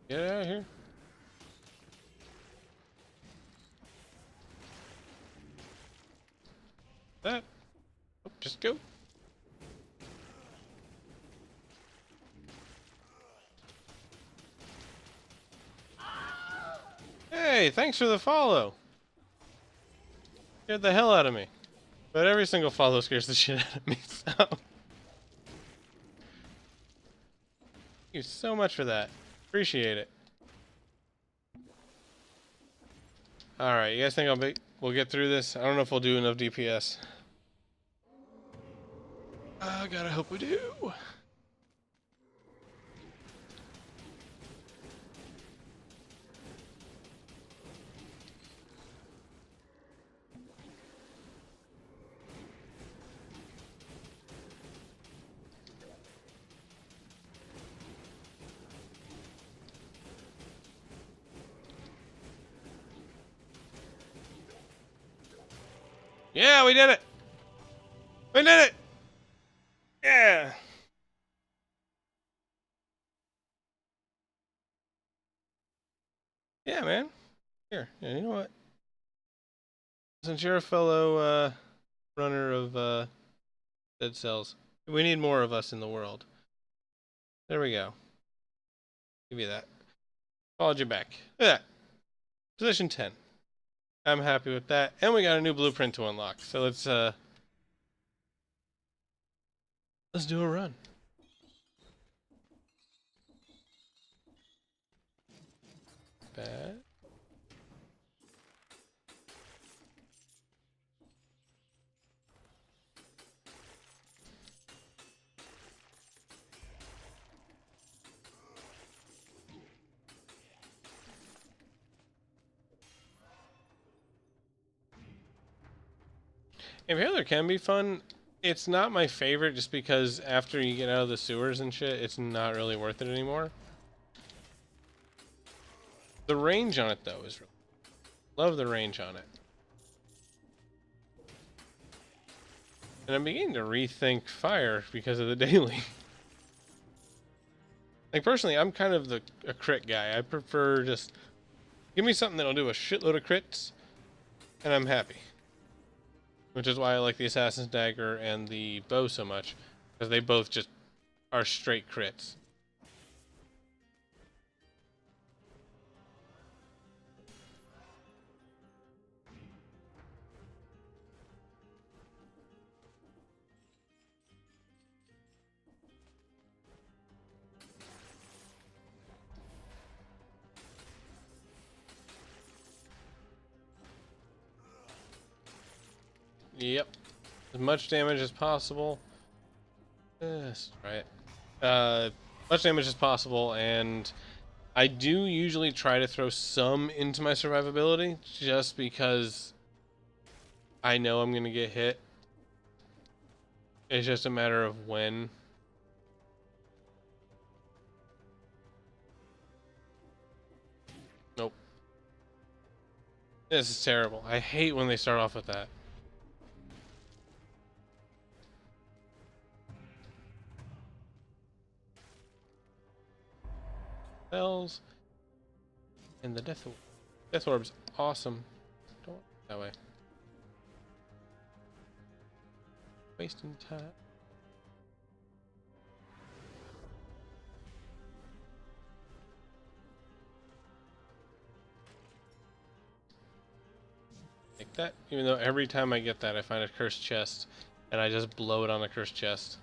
Get out of here. That. Oh, just go. Hey, thanks for the follow. Scared the hell out of me. But every single follow scares the shit out of me, so... Thank you so much for that. Appreciate it. Alright, you guys think we'll get through this? I don't know if we'll do enough DPS. Gotta hope we do. Yeah, we did it! We did it! Yeah! Yeah, man. Here, yeah, you know what? Since you're a fellow runner of dead cells, we need more of us in the world. There we go. Give you that. Followed you back. Look at that. Position 10. I'm happy with that. And we got a new blueprint to unlock. So let's do a run. Bad. Impaler can be fun. It's not my favorite just because after you get out of the sewers and shit, it's not really worth it anymore. The range on it, though, is really... Love the range on it. And I'm beginning to rethink fire because of the daily. Like, personally, I'm kind of a crit guy. I prefer just... Give me something that'll do a shitload of crits, and I'm happy. Which is why I like the Assassin's Dagger and the bow so much. Because they both just are straight crits. Yep. As much damage as possible. Yes, right. Much damage as possible, and I do usually try to throw some into my survivability, just because I know I'm gonna get hit. It's just a matter of when. Nope. This is terrible. I hate when they start off with that. Spells. And the Death Orb's awesome. Don't that way. Wasting time. Like that, even though every time I get that I find a cursed chest and I just blow it on a cursed chest.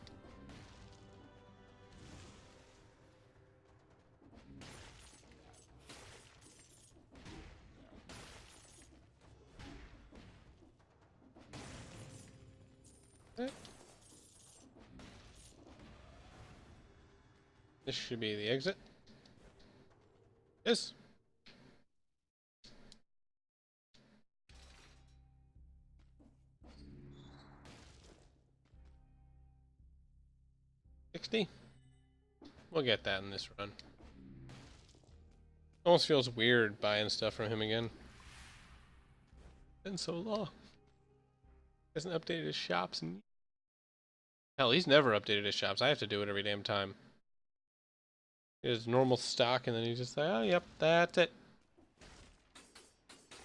This should be the exit. Yes. $60. We'll get that in this run. Almost feels weird buying stuff from him again. Been so long. Hasn't updated his shops and hell, he's never updated his shops. I have to do it every damn time. He has normal stock and then he's just like, oh yep, that's it.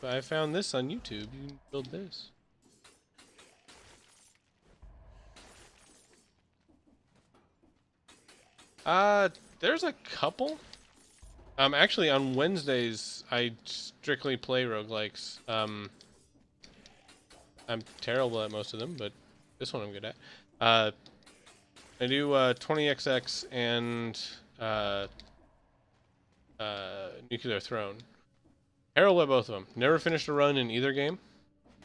But I found this on YouTube. You can build this. There's a couple. Actually, on Wednesdays, I strictly play roguelikes. I'm terrible at most of them, but this one I'm good at. I do 20XX and uh, Nuclear Throne. Terrible at both of them. Never finished a run in either game.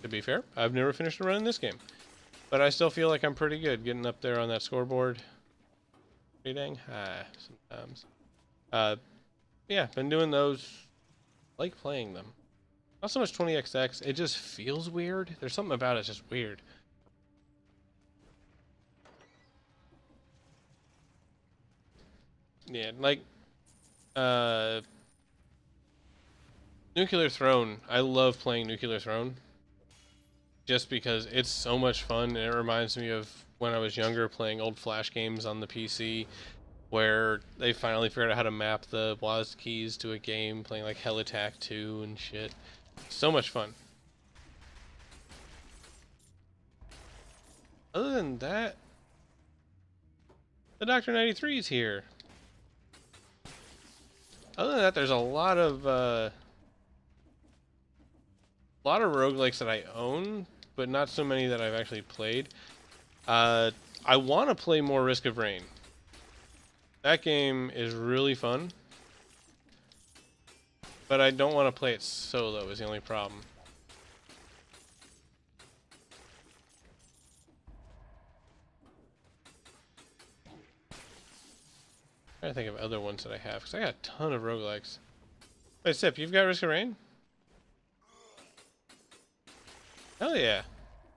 To be fair, I've never finished a run in this game, but I still feel like I'm pretty good getting up there on that scoreboard. Pretty dang high sometimes. Yeah, been doing those. Like playing them. Not so much 20XX. It just feels weird. There's something about it just weird. Yeah, like Nuclear Throne. I love playing Nuclear Throne just because it's so much fun and it reminds me of when I was younger playing old Flash games on the PC where they finally figured out how to map the WASD keys to a game, playing like Hell Attack 2 and shit. So much fun. Other than that, the Dr. 93 is here. Other than that, there's a lot of roguelikes that I own, but not so many that I've actually played. I want to play more Risk of Rain. That game is really fun, but I don't want to play it solo is the only problem. I'm trying to think of other ones that I have, because I got a ton of roguelikes. Wait, Sip, you've got Risk of Rain? Hell yeah.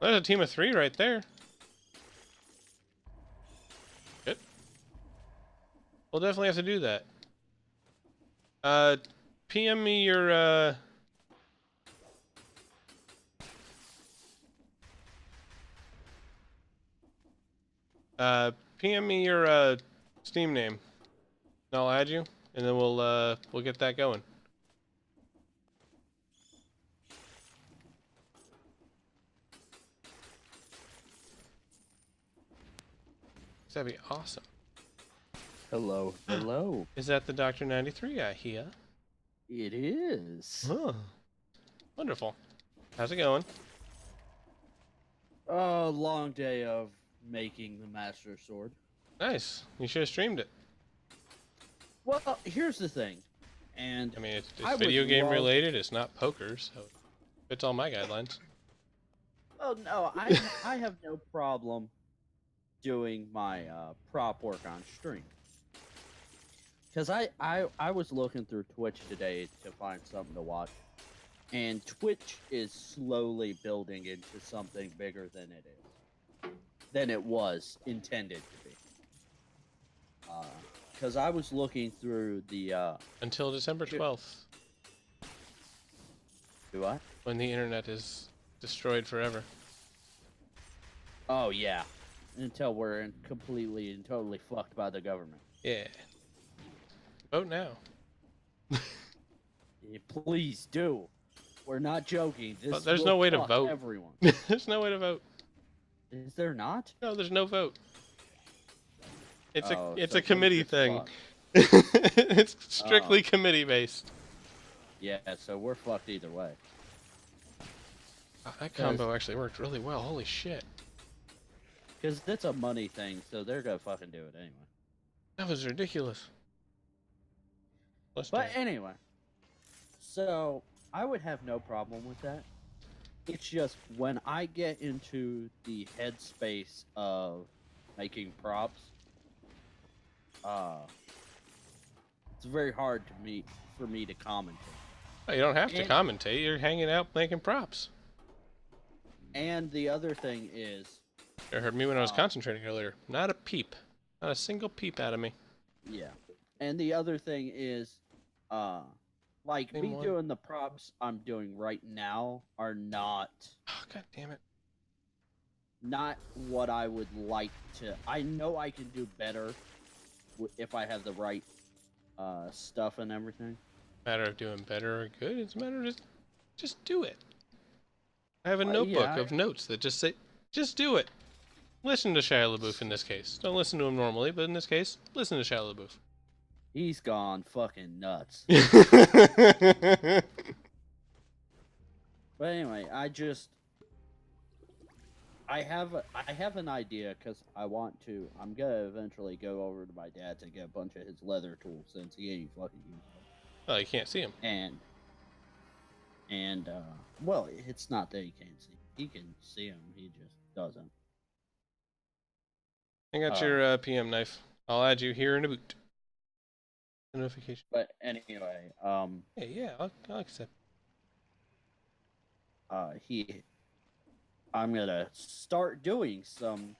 Well, there's a team of 3 right there. Good. We'll definitely have to do that. PM me your, PM me your, Steam name. And I'll add you, and then we'll get that going. That'd be awesome. Hello, hello. Is that the Dr. 93 I hear? It is. Oh, wonderful. How's it going? A long day of making the Master Sword. Nice. You should have streamed it. Well, here's the thing, and I mean, it's I would video game love- related. It's not poker, so it fits all my guidelines. oh no, I have no problem doing my prop work on stream. Because I was looking through Twitch today to find something to watch, and Twitch is slowly building into something bigger than it was intended to be. Because I was looking through the Until December 12th, do I? when the internet is destroyed forever. Oh yeah, until we're completely and totally fucked by the government. Yeah. Vote now. Yeah, please do. We're not joking. This But there's will no way to fuck vote. Everyone. There's no way to vote. Is there not? No, there's no vote. It's Oh, it's so a committee we're thing. fucked. It's strictly committee based. Yeah, so we're fucked either way. Oh, that combo actually worked really well. Holy shit. Because it's a money thing, so they're gonna fucking do it anyway. That was ridiculous. Let's But anyway, so I would have no problem with that. It's just when I get into the headspace of making props, it's very hard for me to commentate. Oh, you don't have to And- commentate. You're hanging out making props. And the other thing is, You heard me when I was concentrating earlier. Not a peep. Not a single peep out of me. yeah. And the other thing is, like Same me one. doing the props I'm doing right now are not Oh, god damn it. what I would like to. I know I can do better if I have the right stuff and everything. Matter of doing better or good. It's a matter of just do it. I have a Yeah, notebook of notes that just say, just do it. Listen to Shia LaBeouf in this case. Don't listen to him normally, but in this case, listen to Shia LaBeouf. He's gone fucking nuts. But anyway, I have an idea because I'm gonna eventually go over to my dad's and get a bunch of his leather tools since he ain't fucking using them. Oh, you can't see him. And well, it's not that he can't see. He can see them. He just doesn't. I got Uh, your PM knife. I'll add you here in a boot. Notification. but anyway, Hey, yeah, I'll accept. he I'm gonna start doing some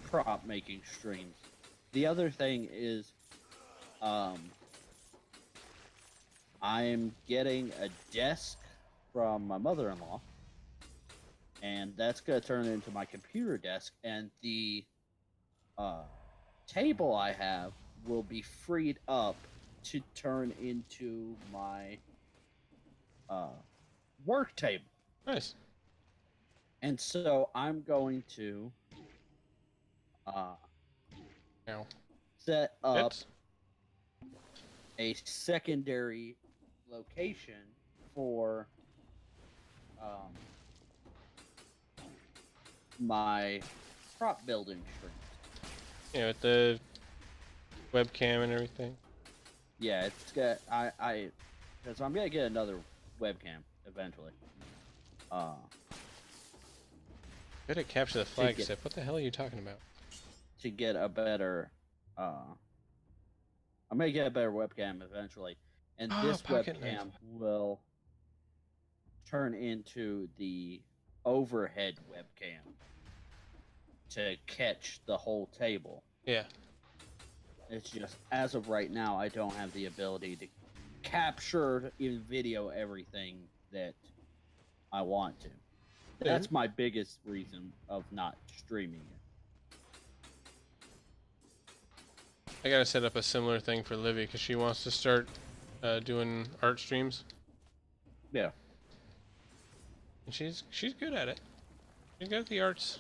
prop making streams. The other thing is, I'm getting a desk from my mother-in-law, and that's gonna turn into my computer desk, and the table I have will be freed up to turn into my work table. Nice. And so I'm going to Now, set up hits. a secondary location for my prop building streams. Yeah, with the webcam and everything. Yeah, it's got because I'm gonna get another webcam eventually. Good at capture the flag step. What the hell are you talking about? To get a better, I'm gonna get a better webcam eventually, and this webcam will turn into the overhead webcam to catch the whole table. Yeah. It's just, as of right now, I don't have the ability to capture in video everything that I want to. That's my biggest reason of not streaming it. I gotta set up a similar thing for Livy because she wants to start doing art streams. Yeah. And she's good at it. She's good at the arts.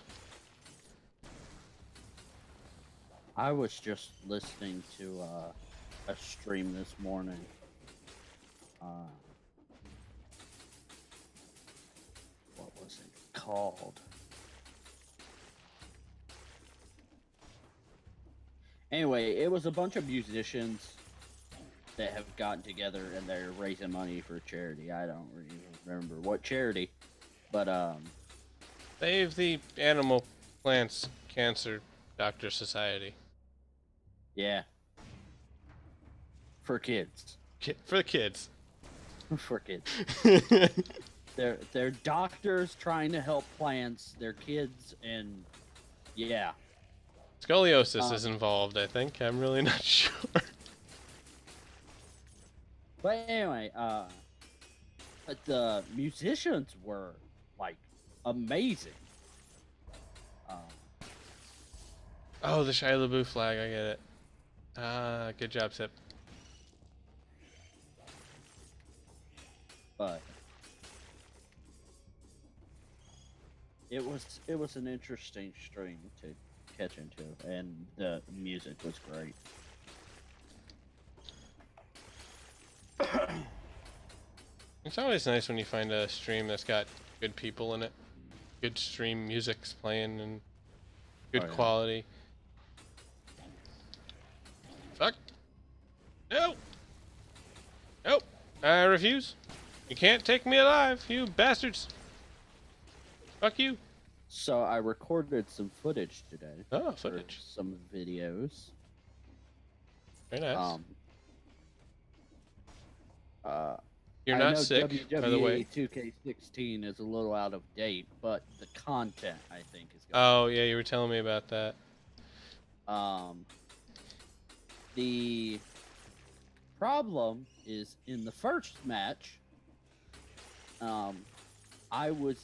I was just listening to a stream this morning. What was it called? Anyway, it was a bunch of musicians that have gotten together and they're raising money for charity. I don't really remember what charity, but Save the Animal Plants Cancer Doctor Society. Yeah. For kids. For the kids. For kids. They're doctors trying to help plants. They're kids, and yeah. Scoliosis is involved, I think. I'm really not sure. But anyway, the musicians were like amazing. Oh, the Shia LaBeouf flag. I get it. Good job, Sip. But it was an interesting stream to catch into, and the music was great. It's always nice when you find a stream that's got good people in it. Good stream music's playing and good quality. Fuck. No! Nope. I refuse. You can't take me alive, you bastards. Fuck you. So I recorded some footage today. Oh, footage. Some videos. Very nice. You're I not know sick, WWE by the way. 2K16 is a little out of date, but the content, I think, is good. Oh, yeah, you were telling me about that. The problem is in the first match, I was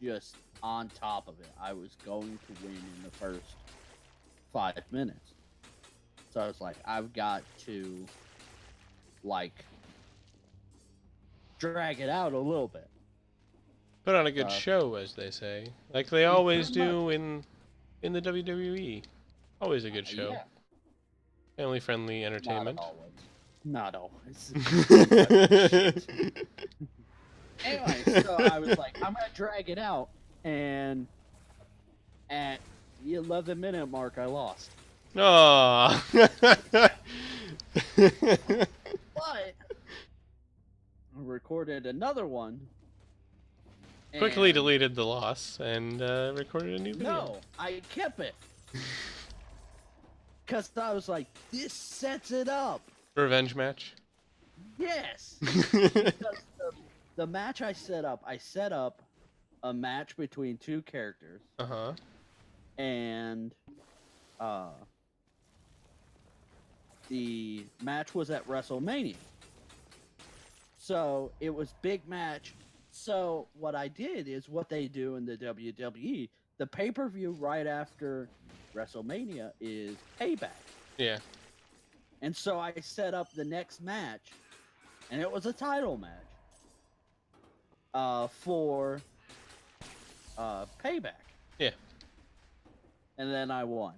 just on top of it. I was going to win in the first 5 minutes. So I was like, I've got to, like, drag it out a little bit. Put on a good show, as they say. Like they always do in the WWE. Always a good show. Yeah. Family-friendly Not entertainment. always. Not always. Shit. Anyway, so I was like, I'm gonna drag it out, and at the 11-minute mark, I lost. Aww. But I recorded another one. Quickly And deleted the loss and recorded a new video. no, I kept it. Because I was like, this sets it up. Revenge match. Yes. Because the match I set up a match between two characters. Uh-huh. And the match was at WrestleMania. So it was big match. So what I did is what they do in the WWE. The pay-per-view right after WrestleMania is Payback. Yeah. And so I set up the next match, and it was a title match for Payback. Yeah. And then I won.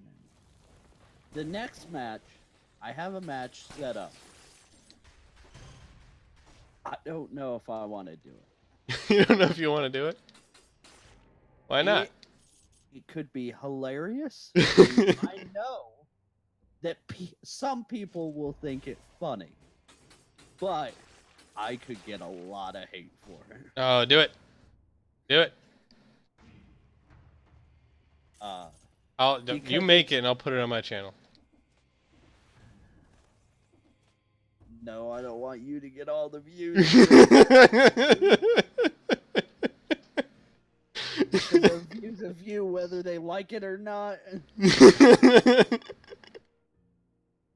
The next match, I have a match set up. I don't know if I want to do it. You don't know if you want to do it? Why not? It could be hilarious. I know that some people will think it funny, but I could get a lot of hate for it. Oh, do it. Do it. You make it and I'll put it on my channel. No, I don't want you to get all the views. The views of you, whether they like it or not.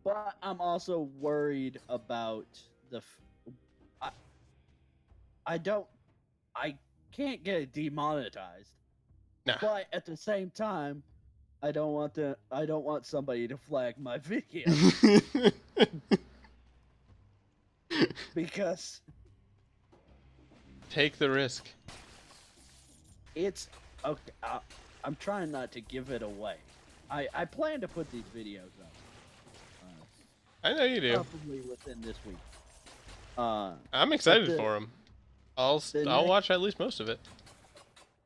But I'm also worried about I can't get it demonetized. Nah. But at the same time, I don't want somebody to flag my video. Because take the risk. It's okay. I'm trying not to give it away. I plan to put these videos up. I know you do. Probably within this week. I'm excited for them. I'll watch at least most of it.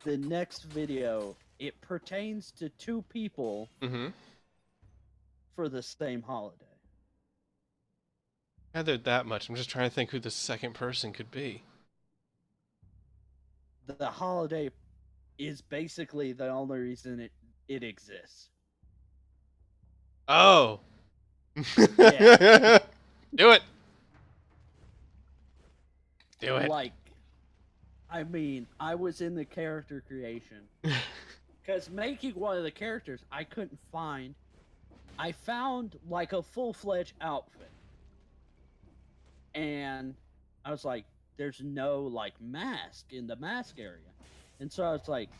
The next video, it pertains to two people for the same holiday. Gathered that much. I'm just trying to think who the second person could be. The holiday is basically the only reason it exists. Oh. Yeah. Do it. Do it. Like, I mean, I was in the character creation. Because making one of the characters, I couldn't find. I found, like, a full-fledged outfit. And I was like, there's no, like, mask in the mask area. And so I was like,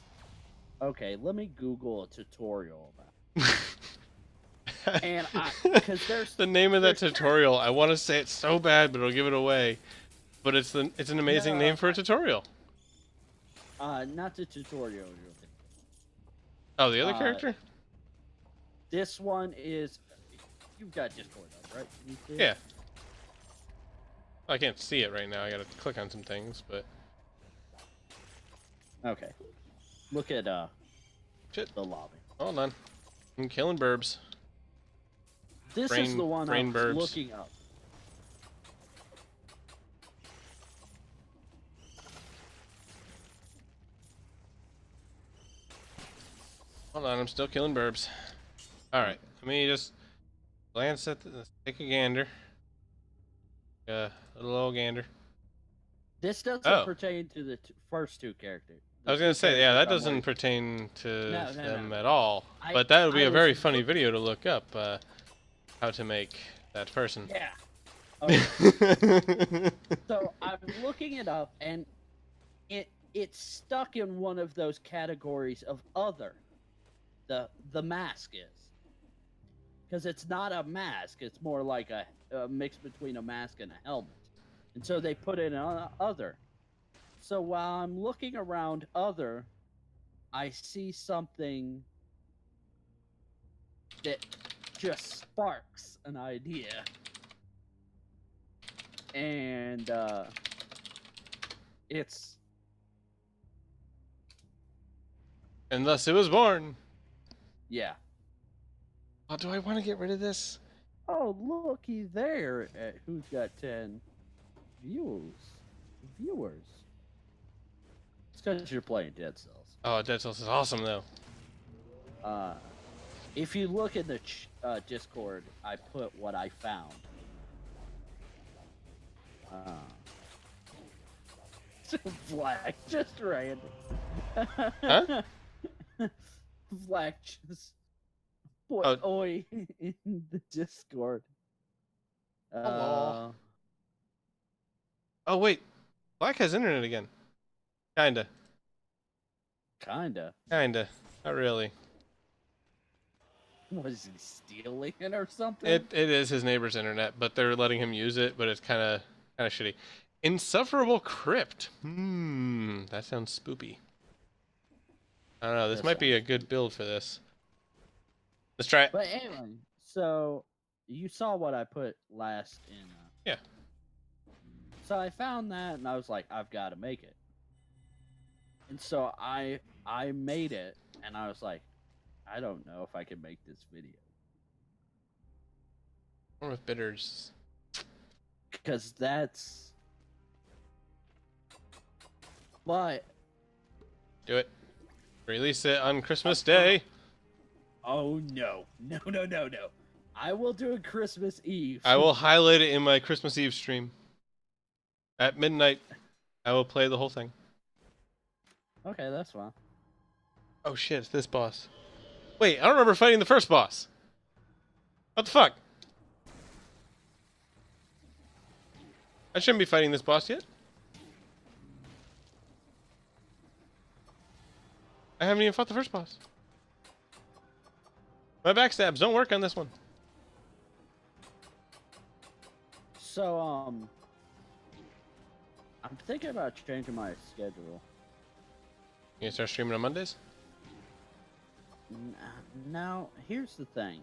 okay, let me Google a tutorial about it. And because there's the name of that tutorial. I want to say it so bad, but I'll give it away. But it's an amazing name for a tutorial. Not the tutorial. Oh, the other character? This one is. You've got Discord up, right? Can you see it? Yeah. I can't see it right now. I gotta click on some things, but. Okay. Look at Shit. the lobby. Hold on. I'm killing burbs. This is the one I was burbs. looking up. Hold on, I'm still killing burbs. Alright, let me just glance at take a gander. A little old gander. This doesn't pertain to the first two characters. I was gonna say, yeah, that doesn't pertain to them at all. But that would be a very funny video to look up, how to make that person. Yeah. Okay. So I'm looking it up, and it's stuck in one of those categories of other. The mask is. Because it's not a mask, it's more like a mix between a mask and a helmet. And so they put it in other. So while I'm looking around other, I see something that just sparks an idea. And it's And thus it was born. yeah. Oh, do I want to get rid of this? Oh, looky there at who's got 10 viewers. It's because you're playing Dead Cells. Oh, Dead Cells is awesome though. If you look in the Discord, I put what I found. Black, just random. Huh? Black just put Oh. oi in the Discord. Hello. Oh wait, Black has internet again. Kinda. Kinda. Not really. Was he stealing it or something? It is his neighbor's internet, but they're letting him use it, but it's kinda shitty. Insufferable Crypt. That sounds spoopy. I don't know, this might be a good build for this. Let's try it. But anyway, so you saw what I put last in. Yeah. So I found that, and I was like, I've got to make it. And so I made it, and I was like, I don't know if I can make this video. Or with bitters. Because that's... But... Do it. Release it on Christmas Day. Oh, no. No. I will do it Christmas Eve. I will highlight it in my Christmas Eve stream. At midnight, I will play the whole thing. Okay, that's fine. Oh shit, it's this boss. Wait, I don't remember fighting the first boss. What the fuck? I shouldn't be fighting this boss yet. I haven't even fought the first boss. My backstabs don't work on this one. So, I'm thinking about changing my schedule. You gonna start streaming on Mondays? Now, here's the thing.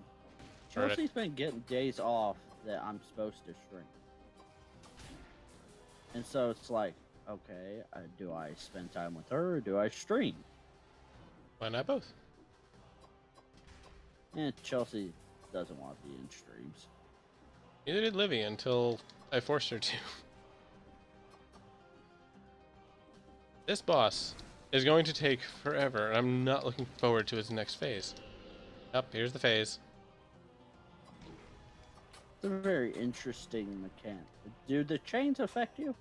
Alright. Chelsea's been getting days off that I'm supposed to stream. And so it's like, okay, do I spend time with her or do I stream? Why not both? And Chelsea doesn't want to be in streams. Neither did Livy until I forced her to. This boss is going to take forever, and I'm not looking forward to its next phase. Up, here's the phase. It's a very interesting mechanic. Do the chains affect you?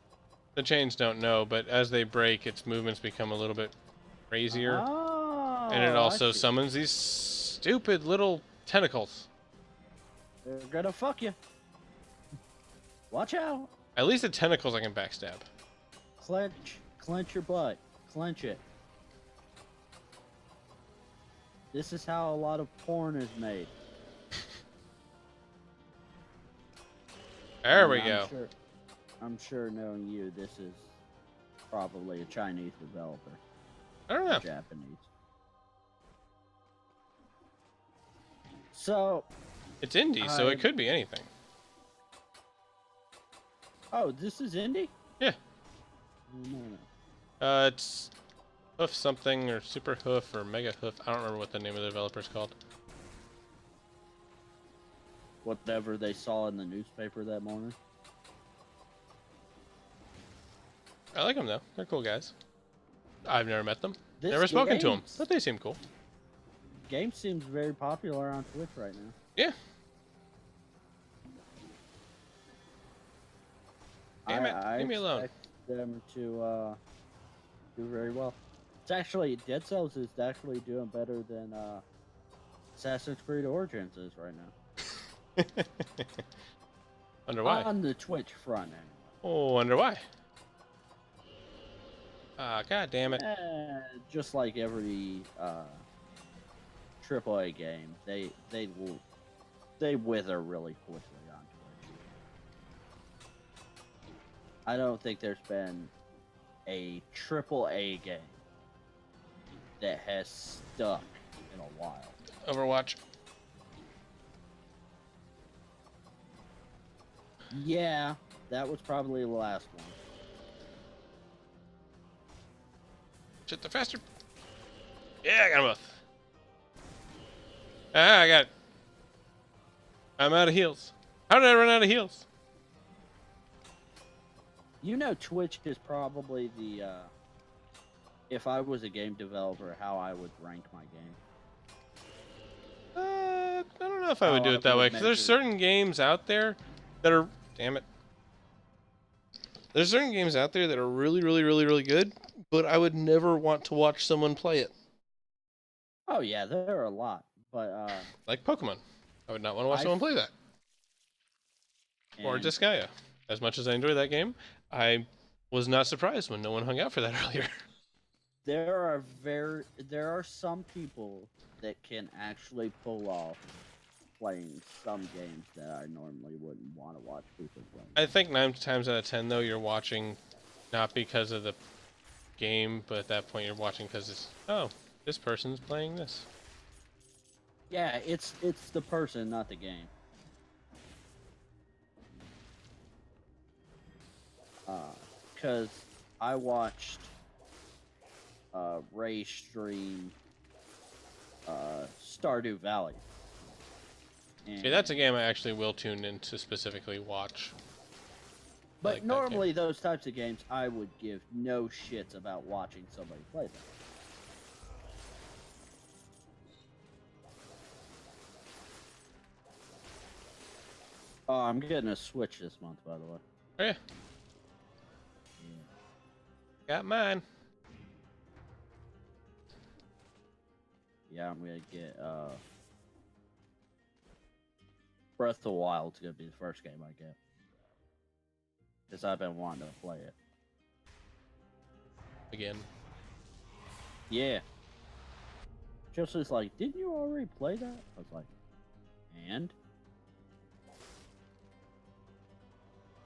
The chains don't know, but as they break, its movements become a little bit crazier. Oh, And it also I see. summons these stupid little tentacles. They're gonna fuck you. Watch out. At least the tentacles I can backstab. Clench your butt. Clench it. This is how a lot of porn is made. There we And go. I'm sure knowing you, this is probably a Chinese developer. I don't know. Japanese. So, It's indie, so it could be anything. oh, this is indie? Yeah. No. It's Hoof something, or Super Hoof, or Mega Hoof. I don't remember what the name of the developer's called. Whatever they saw in the newspaper that morning. I like them though. They're cool guys. I've never met them. This Never spoken to them, game's- but they seem cool. Game seems very popular on Twitch right now. Yeah. Damn it, I leave me alone. expect them to do very well. It's actually Dead Cells is actually doing better than Assassin's Creed Origins is right now. Wonder why. On the Twitch front end. Oh, wonder why. Ah, god damn it. Just like every AAA game, they wither really quickly on Twitch. I don't think there's been a AAA game that has stuck in a while. Overwatch. Yeah, that was probably the last one. Shit, they're faster. Yeah, I got them both. Ah, I got it. I'm out of heals. How did I run out of heals? You know, Twitch is probably the if I was a game developer, how I would rank my game. I don't know if I would How do I it that way, would because there's measure. certain games out there that are... Damn it. There's certain games out there that are really, really, really, really good, but I would never want to watch someone play it. Oh yeah, there are a lot, but Like Pokemon. I would not want to watch I someone play that. Or and Disgaea. As much as I enjoy that game, I was not surprised when no one hung out for that earlier. there are some people that can actually pull off playing some games that I normally wouldn't want to watch people play. I think 9 times out of 10, though, you're watching not because of the game, but at that point you're watching because it's, oh, this person's playing this. Yeah, it's the person, not the game. Because I watched Ray stream Stardew Valley. And, See, that's a game I actually will tune in to specifically watch. But like normally those types of games, I would give no shits about watching somebody play them. Oh, I'm getting a Switch this month, by the way. Oh, yeah. Got mine. Yeah, I'm gonna get Breath of the Wild's gonna be the first game I get. Because I've been wanting to play it. Again. Yeah. Just was like, didn't you already play that? I was like, and?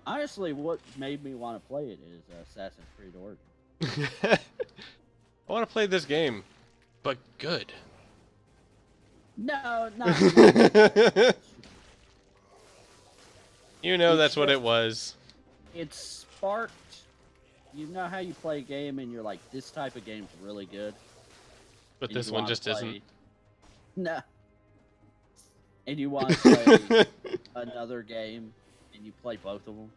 Honestly, what made me want to play it is Assassin's Creed Origins. I want to play this game, but good. No, not. You know It's that's what just- it was. It sparked. You know how you play a game and you're like, this type of game's really good? But And this you one wanna just isn't. No. And you want to play another game and you play both of them?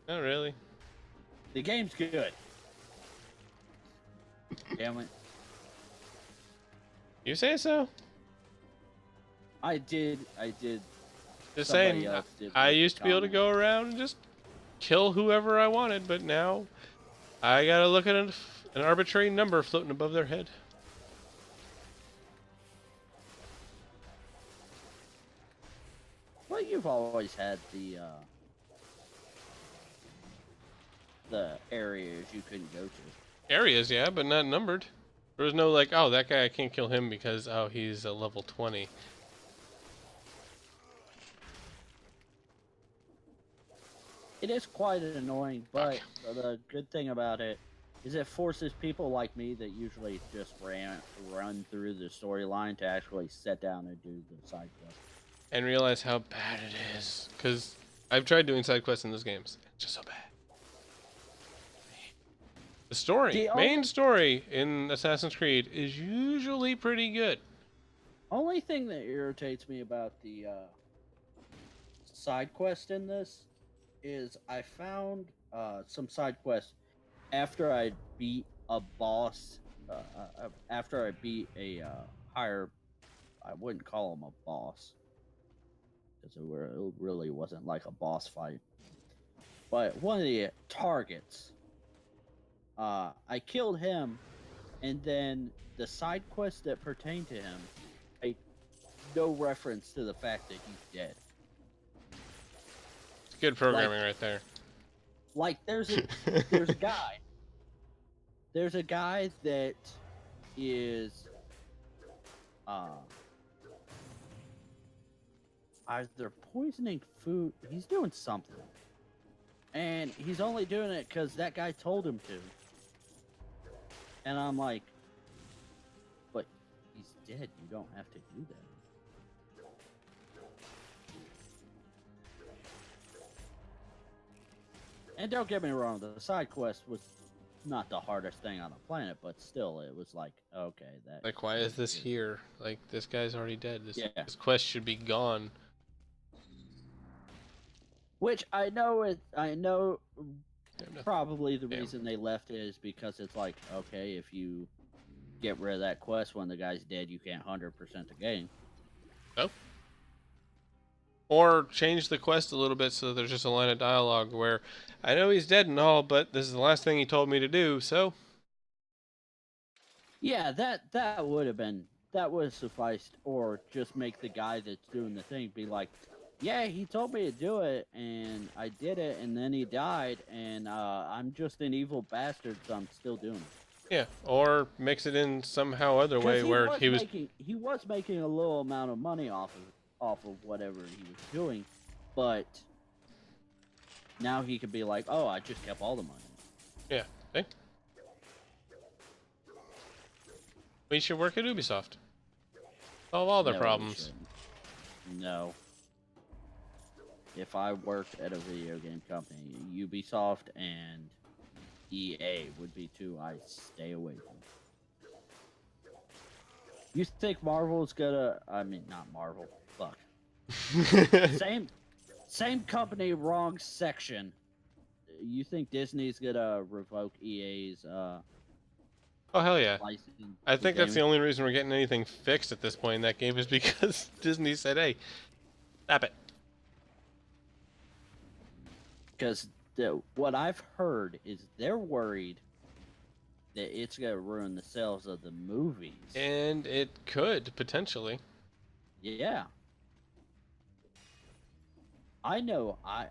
Not really. The game's good. Damn it. You say so? I did. Just Somebody saying, else did I make a used to be able to comment. go around and just kill whoever I wanted, but now I gotta look at an arbitrary number floating above their head. Well, you've always had the areas you couldn't go to. Areas, yeah, but not numbered. There was no like, oh, that guy I can't kill him because, oh, he's a level 20. It is quite annoying, but the good thing about it is it forces people like me that usually just run through the storyline to actually sit down and do the side quest. And realize how bad it is. Because I've tried doing side quests in those games. It's just so bad. The story, main story in Assassin's Creed is usually pretty good. Only thing that irritates me about the side quest in this is I found some side quests after I beat a boss. After I beat a higher, I wouldn't call him a boss because it really wasn't like a boss fight. But one of the targets, I killed him, and then the side quest that pertained to him, no reference to the fact that he's dead. It's good programming right there. Like there's a guy. There's a guy that is either poisoning food. He's doing something, and he's only doing it because that guy told him to. And I'm like, but he's dead. You don't have to do that. And don't get me wrong, the side quest was not the hardest thing on the planet, but still, it was like, okay, that. Like, why is this here? Like, this guy's already dead. Yeah. This quest should be gone. Which I know Yeah, probably the Damn. reason they left it is because it's like, okay, if you get rid of that quest when the guy's dead, you can't 100% the game. Oh. Or change the quest a little bit so that there's just a line of dialogue where I know he's dead and all, but this is the last thing he told me to do, so. Yeah, that would have sufficed, or just make the guy that's doing the thing be like, yeah, he told me to do it, and I did it, and then he died, and I'm just an evil bastard, so I'm still doing it. Yeah, or mix it in somehow other way where he was making a little amount of money off of whatever he was doing, but now he could be like, oh, I just kept all the money. Yeah, okay. We should work at Ubisoft. Solve all their problems. No. If I worked at a video game company, Ubisoft and EA would be two I stay away from. You think Marvel's gonna? I mean, not Marvel. Fuck. Same company, wrong section. You think Disney's gonna revoke EA's? Oh hell yeah! Licensing I think that's the only reason we're getting anything fixed at this point in that game is because Disney said, "Hey, stop it." Because what I've heard is they're worried that it's gonna ruin the sales of the movies. And it could potentially. Yeah. I know. I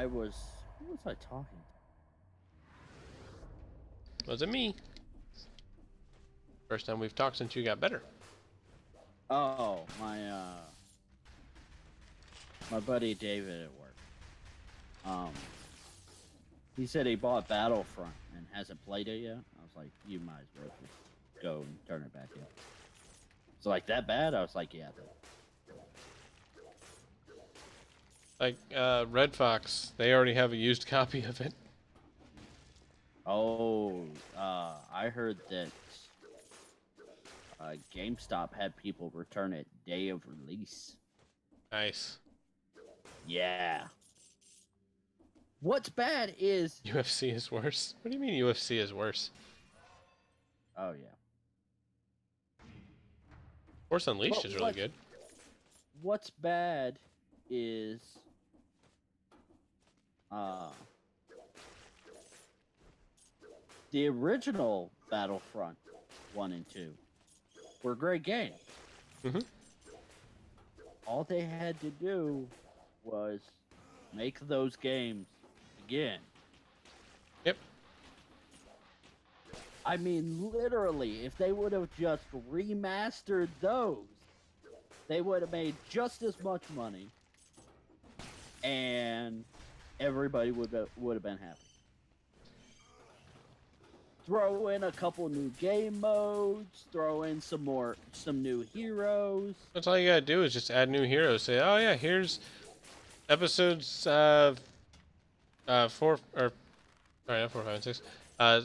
was. Who was I talking to? Was it me? First time we've talked since you got better. Oh, my buddy David at work. He said he bought Battlefront and hasn't played it yet. I was like, you might as well just go and turn it back in. So like that bad? I was like, yeah. Like Red Fox, they already have a used copy of it. Oh, I heard that GameStop had people return it day of release. Nice. Yeah. What's bad is UFC is worse. What do you mean UFC is worse? Oh yeah. Force Unleashed is really good. What's bad is the original Battlefront 1 and 2 were great games. Mm-hmm. All they had to do was make those games again. Yep. I mean, literally, if they would have just remastered those, they would have made just as much money, and everybody would have been happy. Throw in a couple new game modes, throw in some new heroes. That's all you gotta do is just add new heroes. Say, oh yeah, here's episodes 4 or sorry, not 4, 5, and 6.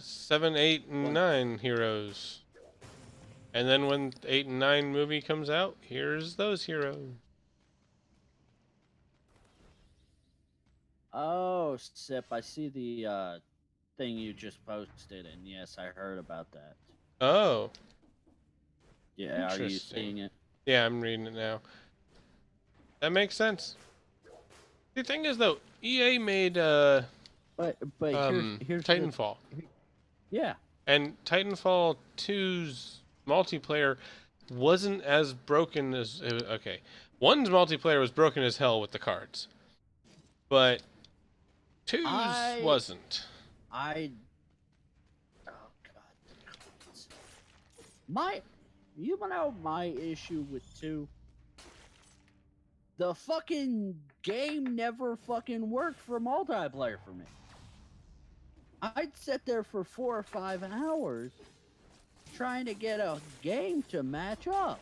7, 8, and 9 heroes. And then when 8 and 9 movie comes out, here's those heroes. Oh, Sip, I see the thing you just posted, and yes, I heard about that. Oh. Yeah, are you seeing it? Yeah, I'm reading it now. That makes sense. The thing is, though, EA made but here's Titanfall. Yeah. And Titanfall 2's multiplayer wasn't as broken as... Okay. 1's multiplayer was broken as hell with the cards. But 2's wasn't. Oh, God. You know my issue with 2? The fucking game never fucking worked for multiplayer for me. I'd sit there for 4 or 5 hours trying to get a game to match up.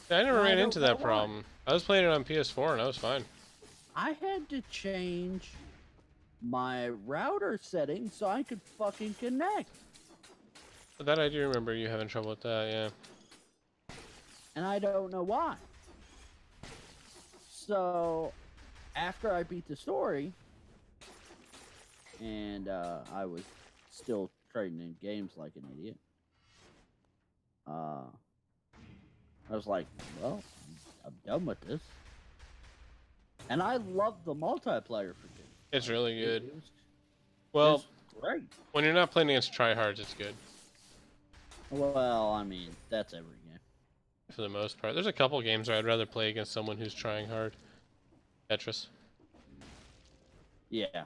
I never ran into that problem. I was playing it on PS4 and I was fine. I had to change my router settings so I could fucking connect. That I do remember you having trouble with that, yeah. And I don't know why. So after I beat the story, and I was still trading in games like an idiot, I was like, well, I'm done with this. And I love the multiplayer for this. It's really good. It Well, was great. when you're not playing against tryhards, it's good. Well, I mean, that's every game. For the most part. There's a couple games where I'd rather play against someone who's trying hard. Tetris. Yeah.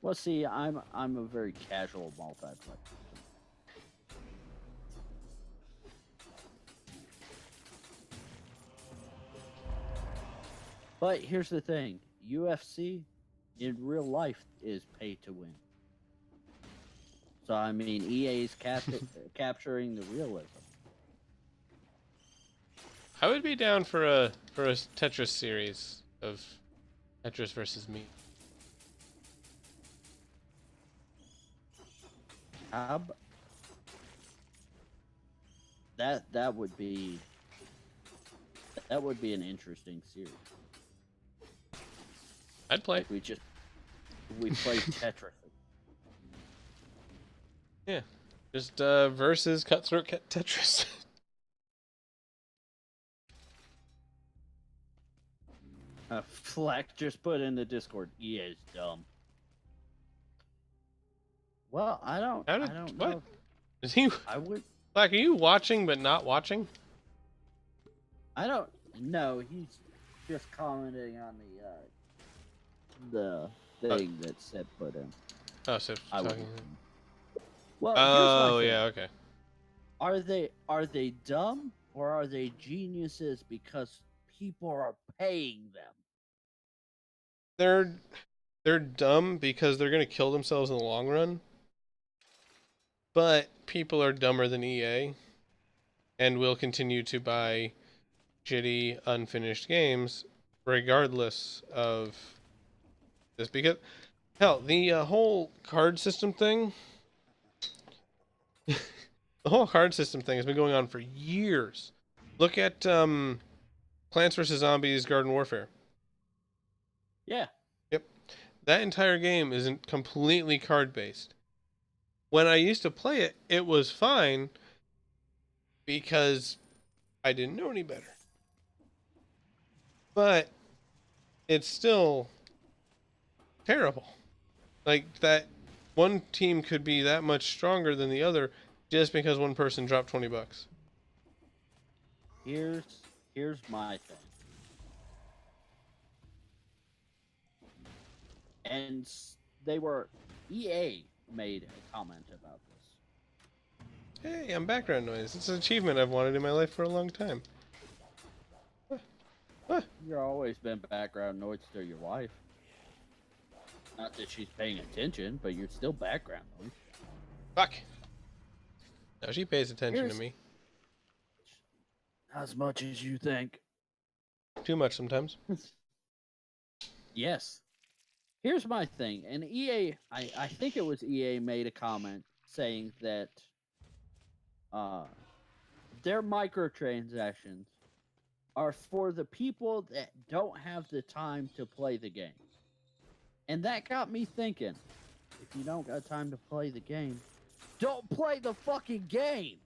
Well, see, I'm a very casual multiplayer. But here's the thing: UFC in real life is pay to win. So I mean, EA's capturing the realism. I would be down for a Tetris series of Tetris versus me. That would be an interesting series. I'd play. Like we play Tetris. Yeah. Just versus Cutthroat Tetris. Fleck just put in the Discord. EA is dumb. Well, I don't What? know. Is he? I would. Like, are you watching but not watching? I don't know. He's just commenting on the thing that Seth put in. Oh, so I talking. Well, Oh, here's my yeah, thing. okay. Are they dumb or are they geniuses because people are paying them? They're dumb because they're gonna kill themselves in the long run. But people are dumber than EA, and will continue to buy shitty, unfinished games, regardless of this. Because hell, the whole card system thing, the whole card system thing has been going on for years. Look at Plants vs Zombies: Garden Warfare. Yeah. Yep, that entire game isn't completely card based. When I used to play it, it was fine because I didn't know any better. But it's still terrible. Like, that one team could be that much stronger than the other just because one person dropped $20. Here's my thing. And EA made a comment about this. Hey, I'm background noise. It's an achievement I've wanted in my life for a long time. You've always been background noise to your wife. Not that she's paying attention, but you're still background noise. Fuck. No, she pays attention to me. As much as you think. Too much sometimes. Yes. Here's my thing. And EA, I think it was EA made a comment saying that their microtransactions are for the people that don't have the time to play the game. And that got me thinking, if you don't got time to play the game, don't play the fucking game.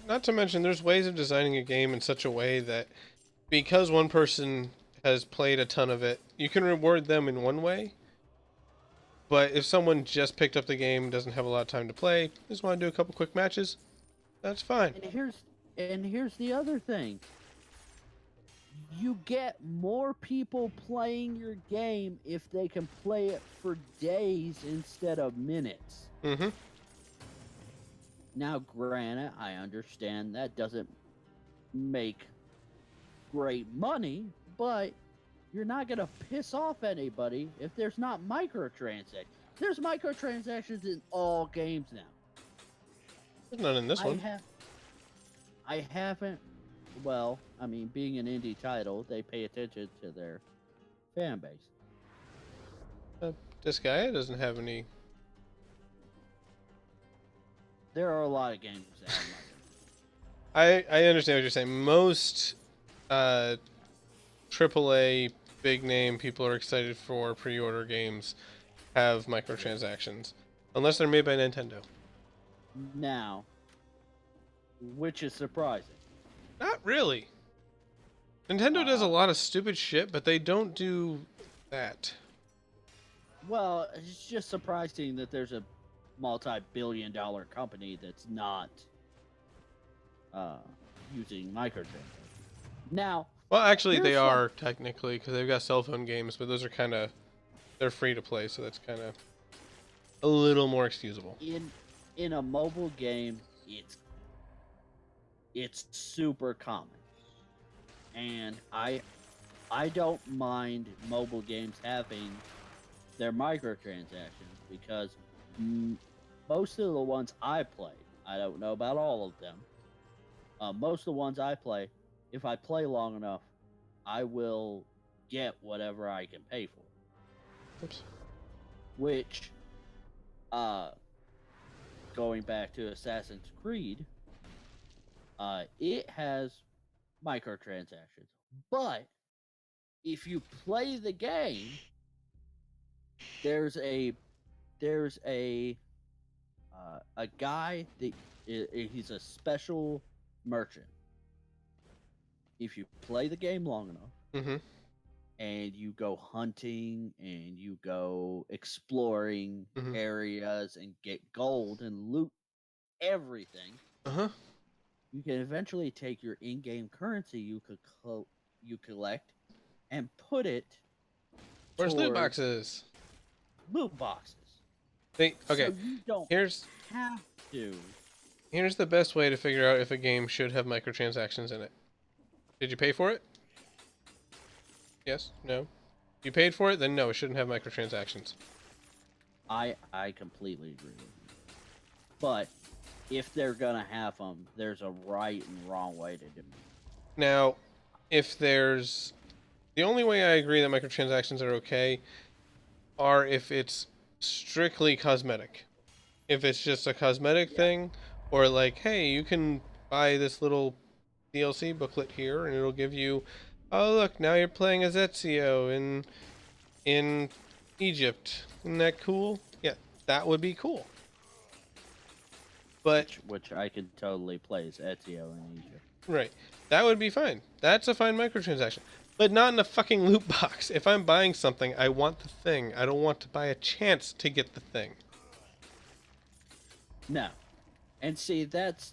Not to mention, there's ways of designing a game in such a way that because one person has played a ton of it, you can reward them in one way. But if someone just picked up the game, doesn't have a lot of time to play, just want to do a couple quick matches, that's fine. And here's the other thing. You get more people playing your game if they can play it for days instead of minutes. Mm-hmm. Now, granted, I understand that doesn't make great money, but you're not going to piss off anybody if there's not microtransactions. There's microtransactions in all games now. There's none in this one. I haven't. Well, I mean, being an indie title, they pay attention to their fan base. This guy doesn't have any. There are a lot of games that have microtransactions. I understand what you're saying. Most uh, AAA big name people are excited for pre-order games have microtransactions, unless they're made by Nintendo. Now, which is surprising. Not really. Nintendo does a Uh, lot of stupid shit, but they don't do that. well, it's just surprising that there's a multi-billion-dollar company that's not uh, using microtransactions. Now, Well, actually, here's they some are technically because they've got cell phone games, but those are kind of they're free to play, so that's kind of a little more excusable. in a mobile game. It's super common, and I don't mind mobile games having their microtransactions because most of the ones I play, I don't know about all of them. Most of the ones I play, if I play long enough, I will get whatever I can pay for. Oops. Which, uh, going back to Assassin's Creed, it has microtransactions. But if you play the game, there's a guy that he's a special merchant. If you play the game long enough Mm-hmm. and you go hunting and you go exploring Mm-hmm. areas and get gold and loot everything, Uh-huh. you can eventually take your in-game currency you collect and put it Where's loot towards boxes? loot boxes. So Okay. you don't Here's have to. here's the best way to figure out if a game should have microtransactions in it. Did you pay for it? Yes. No. You paid for it, then no, it shouldn't have microtransactions. I completely agree with you. But if they're gonna have them, there's a right and wrong way to do it. Now, if there's the only way I agree that microtransactions are okay are if it's strictly cosmetic. If it's just a cosmetic Yeah. thing, or like, hey, you can buy this little DLC booklet here, and it'll give you, oh look, now you're playing as Ezio in Egypt. Isn't that cool? Yeah, that would be cool. But Which I could totally play as Ezio in Egypt. right, that would be fine. That's a fine microtransaction. But not in a fucking loot box. If I'm buying something, I want the thing. I don't want to buy a chance to get the thing. No. And see, that's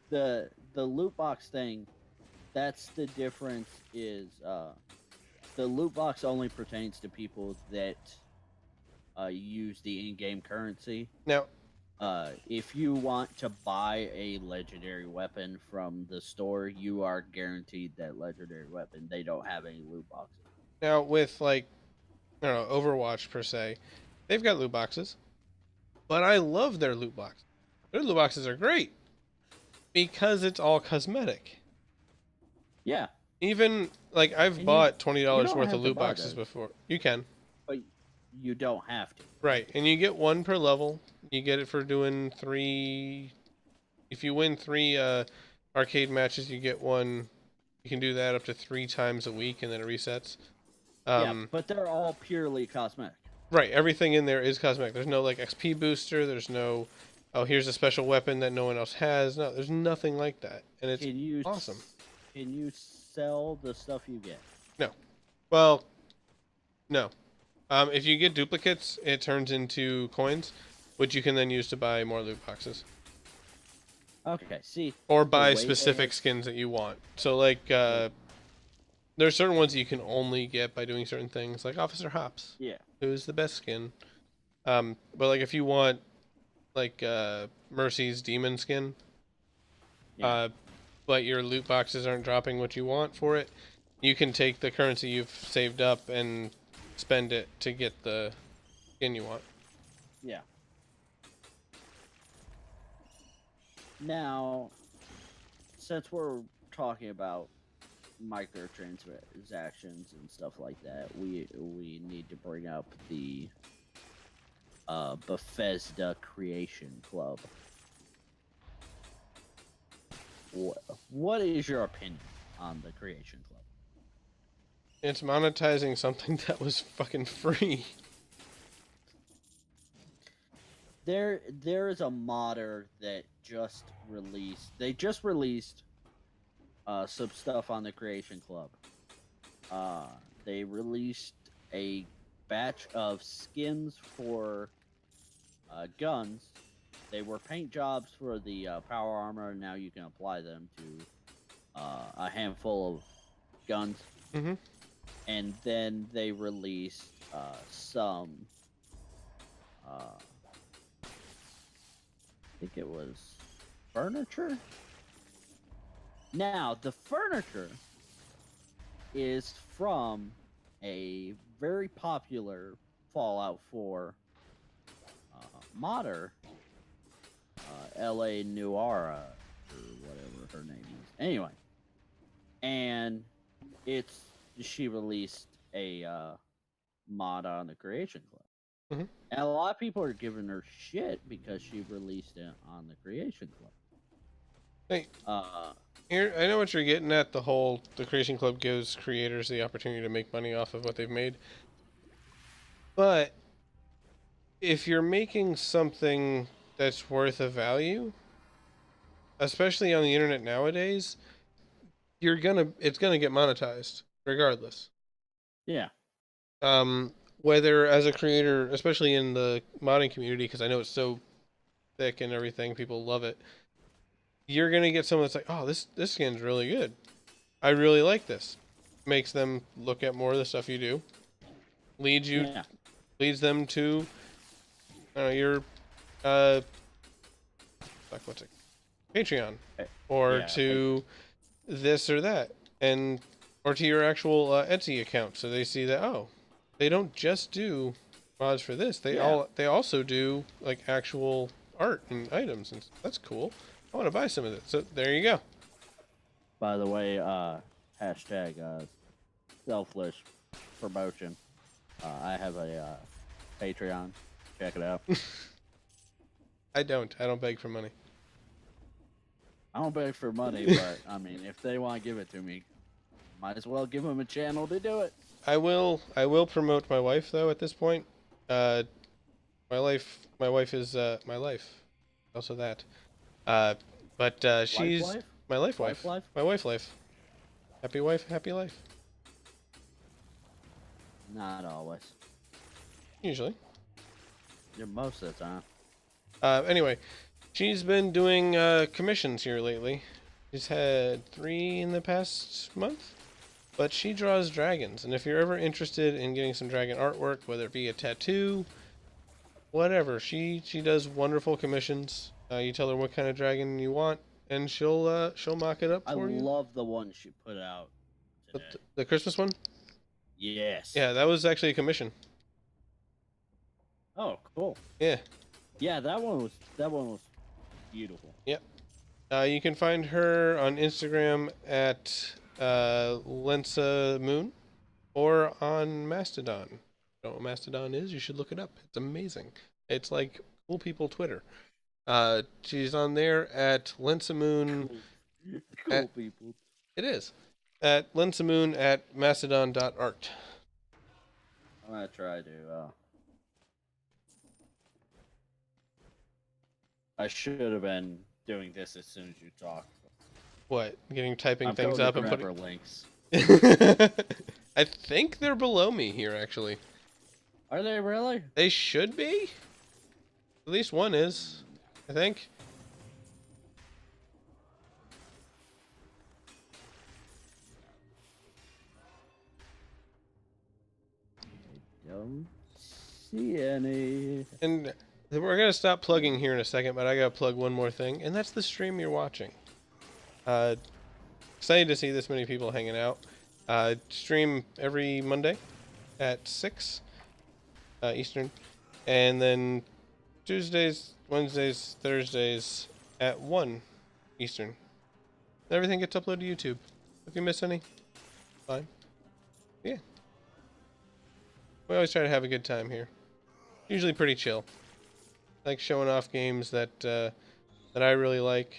the loot box thing. That's the difference. Is the loot box only pertains to people that use the in-game currency. Now, If you want to buy a legendary weapon from the store, you are guaranteed that legendary weapon. They don't have any loot boxes. now with like, I don't know, Overwatch per se, they've got loot boxes, but I love their loot boxes. Their loot boxes are great because it's all cosmetic. Yeah, Even like I've and you bought $20 you don't worth of have to loot buy boxes those, before. You can. but you don't have to. Right, and you get one per level. You get it for doing 3. If you win 3 arcade matches, you get one. You can do that up to 3 times a week, and then it resets. Yeah, but they're all purely cosmetic. Right, everything in there is cosmetic. There's no like XP booster. There's no, oh, here's a special weapon that no one else has. No, there's nothing like that, and it's Can you awesome. can you sell the stuff you get? No, well, no. If you get duplicates, it turns into coins, which you can then use to buy more loot boxes. Okay, see, Or the buy way they specific have, skins that you want. So like there's certain ones that you can only get by doing certain things, like Officer Hops, yeah, who's the best skin. But like if you want like Mercy's demon skin, yeah, uh, but your loot boxes aren't dropping what you want for it, you can take the currency you've saved up and spend it to get the skin you want. yeah. Now, since we're talking about microtransactions and stuff like that, we need to bring up the Bethesda Creation Club. What is your opinion on the Creation Club? It's monetizing something that was fucking free. There is a modder that just released. They just released some stuff on the Creation Club. They released a batch of skins for guns. They were paint jobs for the power armor, and now you can apply them to a handful of guns. Mm-hmm. And then they released some. I think it was furniture. Now, the furniture is from a very popular Fallout 4 modder, L.A. Nuara, or whatever her name is. Anyway, and she released a mod on the Creation Club. Mm-hmm. And a lot of people are giving her shit because she released it on the Creation Club. Hey, here, I know what you're getting at. The Creation Club gives creators the opportunity to make money off of what they've made. But if you're making something that's worth a value, especially on the internet nowadays, it's gonna get monetized regardless. Yeah. Whether as a creator, especially in the modding community, because I know it's so thick and everything, people love it. You're gonna get someone that's like, oh, this skin's really good. I really like this. Makes them look at more of the stuff you do. Leads them to your what's it? Patreon, or to this or that, or to your actual Etsy account. So they see that, oh, they don't just do mods for this. They also do like actual art and items, and that's cool. I want to buy some of it. So there you go. By the way, hashtag selfless promotion. I have a Patreon. Check it out. I don't beg for money. I don't beg for money, but I mean, if they want to give it to me, might as well give them a channel to do it. I will promote my wife though at this point. My wife is my life. Also that. But she's Life? my life Life? My wife life. Happy wife, happy life. Not always. Usually. Yeah, most of the time. Anyway, she's been doing commissions here lately. She's had 3 in the past month. But she draws dragons, and if you're ever interested in getting some dragon artwork, whether it be a tattoo, whatever, she does wonderful commissions. You tell her what kind of dragon you want, and she'll mock it up for you. I love the one she put out today. The Christmas one? Yes. Yeah, that was actually a commission. Oh, cool. Yeah. Yeah, that one was beautiful. Yep. You can find her on Instagram at Lensa Moon, or on Mastodon. If you don't know what Mastodon is, you should look it up. It's amazing. It's like cool people Twitter. She's on there at Lensa Moon. Cool people. It is. At Lensa Moon at mastodon.art. I'm gonna try to I should have been doing this as soon as you talked. What? Typing things up and putting links. I think they're below me here, actually. Are they really? They should be. At least one is, I think. Don't see any. And we're gonna stop plugging here in a second, but I gotta plug one more thing, and that's the stream you're watching. Excited to see this many people hanging out. Stream every Monday at 6 Eastern, and then Tuesdays, Wednesdays, Thursdays at 1 Eastern. Everything gets uploaded to YouTube. If you miss any, fine. Yeah. We always try to have a good time here. Usually pretty chill. Like showing off games that that I really like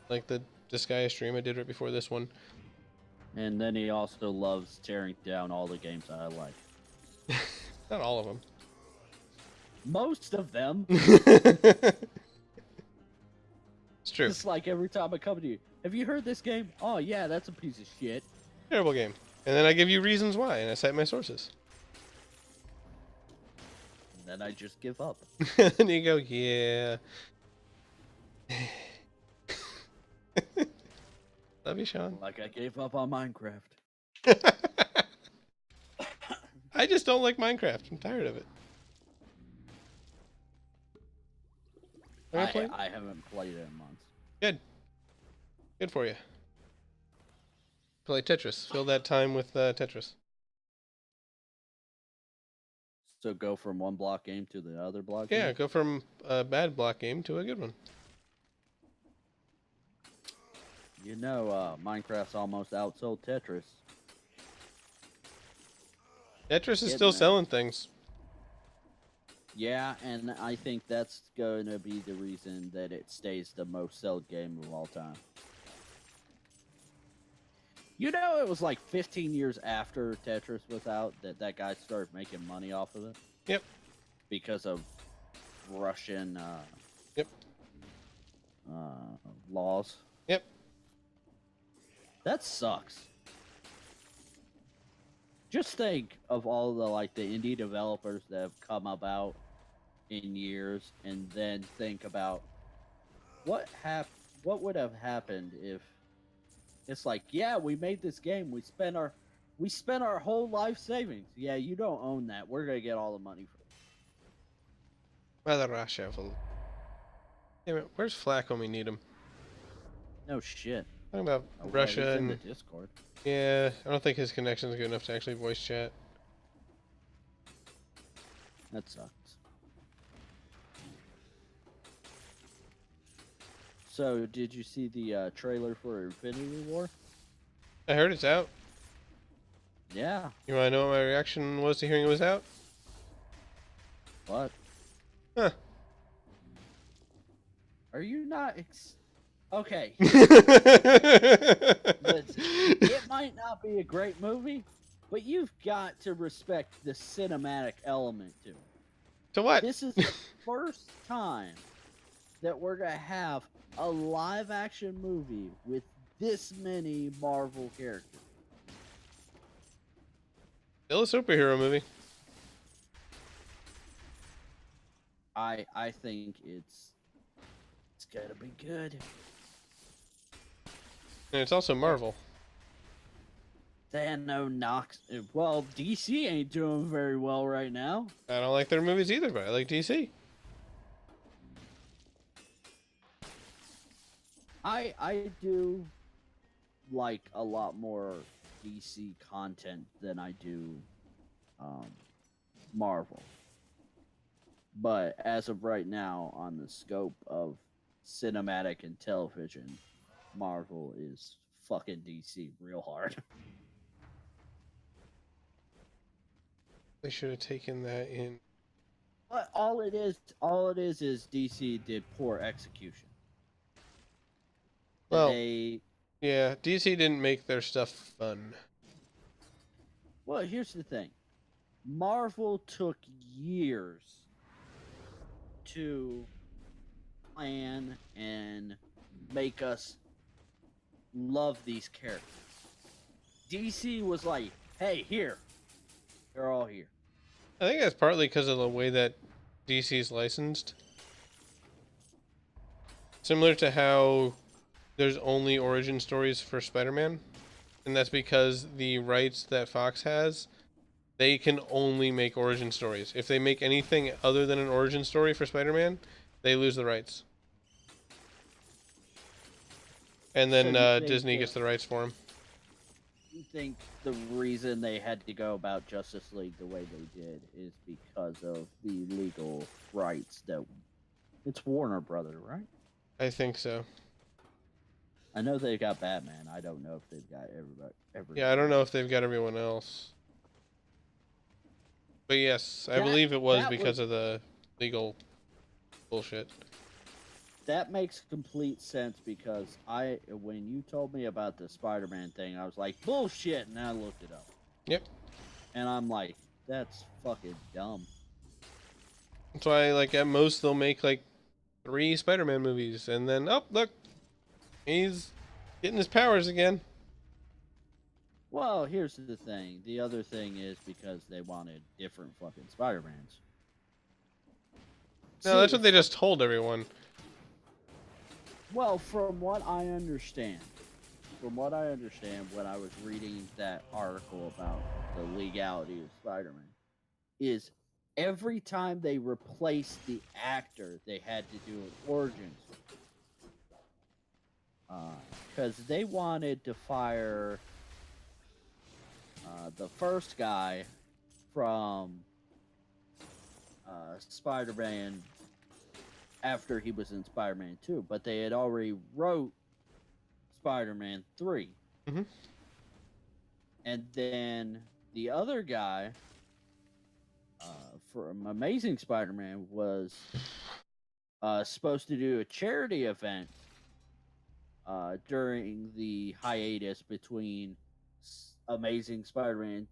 the Disgaea stream I did right before this one. And then he also loves tearing down all the games I like. Not all of them. Most of them. It's true. It's like every time I come to you, have you heard this game? Oh yeah, that's a piece of shit. Terrible game. And then I give you reasons why, and I cite my sources. And then I just give up. And you go, yeah. Love you, Sean. Like I gave up on Minecraft. I just don't like Minecraft. I'm tired of it. I haven't played it in months. Good. Good for you. Play Tetris. Fill that time with Tetris. So go from one block game to the other block Yeah, game? go from a bad block game to a good one. You know, Minecraft's almost outsold Tetris. Tetris is Getting still there. selling things. Yeah, and I think that's going to be the reason that it stays the most sold game of all time. You know, it was like 15 years after Tetris was out that that guy started making money off of it. Yep. Because of Russian Yep. Laws. Yep. That sucks. Just think of all the like the indie developers that have come about in years, and then think about what would have happened if it's like, yeah, we made this game, we spent our whole life savings. Yeah, you don't own that. We're gonna get all the money for it. Rather Russia. Damn it, where's Flack when we need him? No shit. Talking about Oh, well, Russia he's in and the Discord. yeah, I don't think his connection's good enough to actually voice chat. That sucks. So, did you see the trailer for Infinity War? I heard it's out. Yeah. You want to know what my reaction was to hearing it was out? What? Huh. Are you not? Okay. Listen, It might not be a great movie, but you've got to respect the cinematic element to it. to what? This is the first time that we're gonna have a live-action movie with this many Marvel characters. Still a superhero movie. I think it's gonna be good. And it's also Marvel. Knox. Well, DC ain't doing very well right now. I don't like their movies either, but I like DC. I do like a lot more DC content than I do Marvel. But as of right now, on the scope of cinematic and television, Marvel is fucking DC real hard. They should have taken that in. But all it is DC did poor execution. Well, They yeah, DC didn't make their stuff fun. Well, here's the thing. Marvel took years to plan and make us love these characters. DC was like, hey, here. They're all here. I think that's partly because of the way that DC's licensed. Similar to how there's only origin stories for Spider-Man. And that's because the rights that Fox has, they can only make origin stories. If they make anything other than an origin story for Spider-Man, they lose the rights. And then So you think Disney that- gets the rights for him. You think the reason they had to go about Justice League the way they did is because of the legal rights that it's Warner Brother, right? I think so. I know they've got Batman. I don't know if they've got everybody. Yeah, I don't Everyone know else. if they've got everyone else. But yes, I That believe it was that would because of the legal bullshit. that makes complete sense because when you told me about the Spider-Man thing, I was like bullshit, and then I looked it up, Yep. and I'm like, that's fucking dumb. That's why, like, at most they'll make like 3 Spider-Man movies, and then oh look, he's getting his powers again. Well, here's the thing. The other thing is because they wanted different fucking Spider-Mans. No, that's See, what they just told everyone. well, from what I understand when I was reading that article about the legality of Spider-Man, is every time they replaced the actor, they had to do an origin because they wanted to fire the first guy from Spider-Man after he was in Spider-Man 2, but they had already wrote Spider-Man 3. Mm-hmm. And then the other guy from Amazing Spider-Man was supposed to do a charity event during the hiatus between Amazing Spider-Man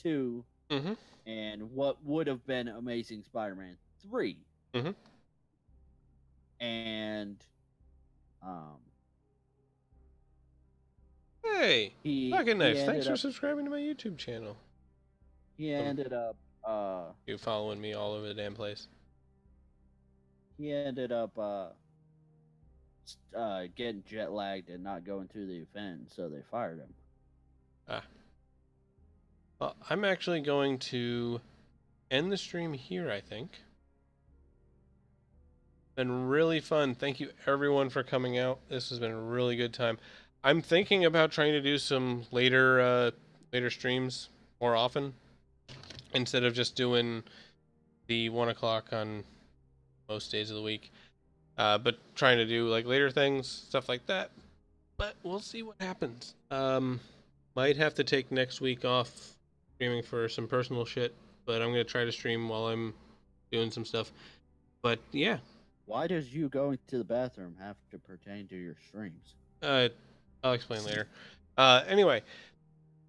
2 Mm-hmm. and what would have been Amazing Spider-Man 3. Mm-hmm. And um, Hey, fucking he nice. Thanks ended for up subscribing to my YouTube channel. he Um, ended up you following me all over the damn place. he ended up getting jet lagged and not going to the event, so they fired him. Ah. Well, I'm actually going to end the stream here, I think. Been really fun. Thank you everyone for coming out. This has been a really good time. I'm thinking about trying to do some later streams more often instead of just doing the 1 o'clock on most days of the week. But trying to do like later things, stuff like that. But we'll see what happens. Might have to take next week off streaming for some personal shit, but I'm gonna try to stream while I'm doing some stuff. But yeah, Why does you going to the bathroom have to pertain to your streams? I'll explain later. Anyway,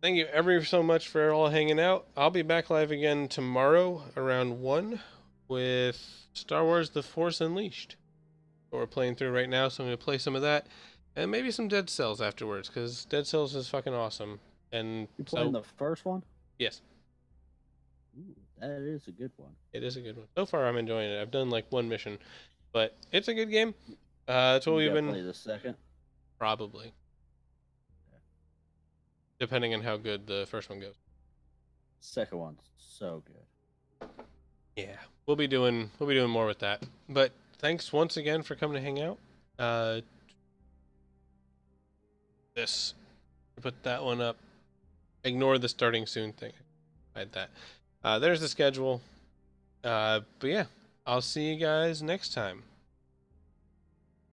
thank you ever so much for all hanging out. I'll be back live again tomorrow around 1 with Star Wars The Force Unleashed. We're playing through right now, so I'm going to play some of that. And maybe some Dead Cells afterwards, because Dead Cells is fucking awesome. And You playing so, the first one? yes, Ooh, that is a good one. it is a good one. So far, I'm enjoying it. I've done like 1 mission, but it's a good game. That's what You we've gotta been play the second. probably, depending on how good the first one goes. Second one's so good. Yeah, we'll be doing more with that. But thanks once again for coming to hang out. This put that one up. Ignore the starting soon thing. Hide that. There's the schedule. But yeah, I'll see you guys next time.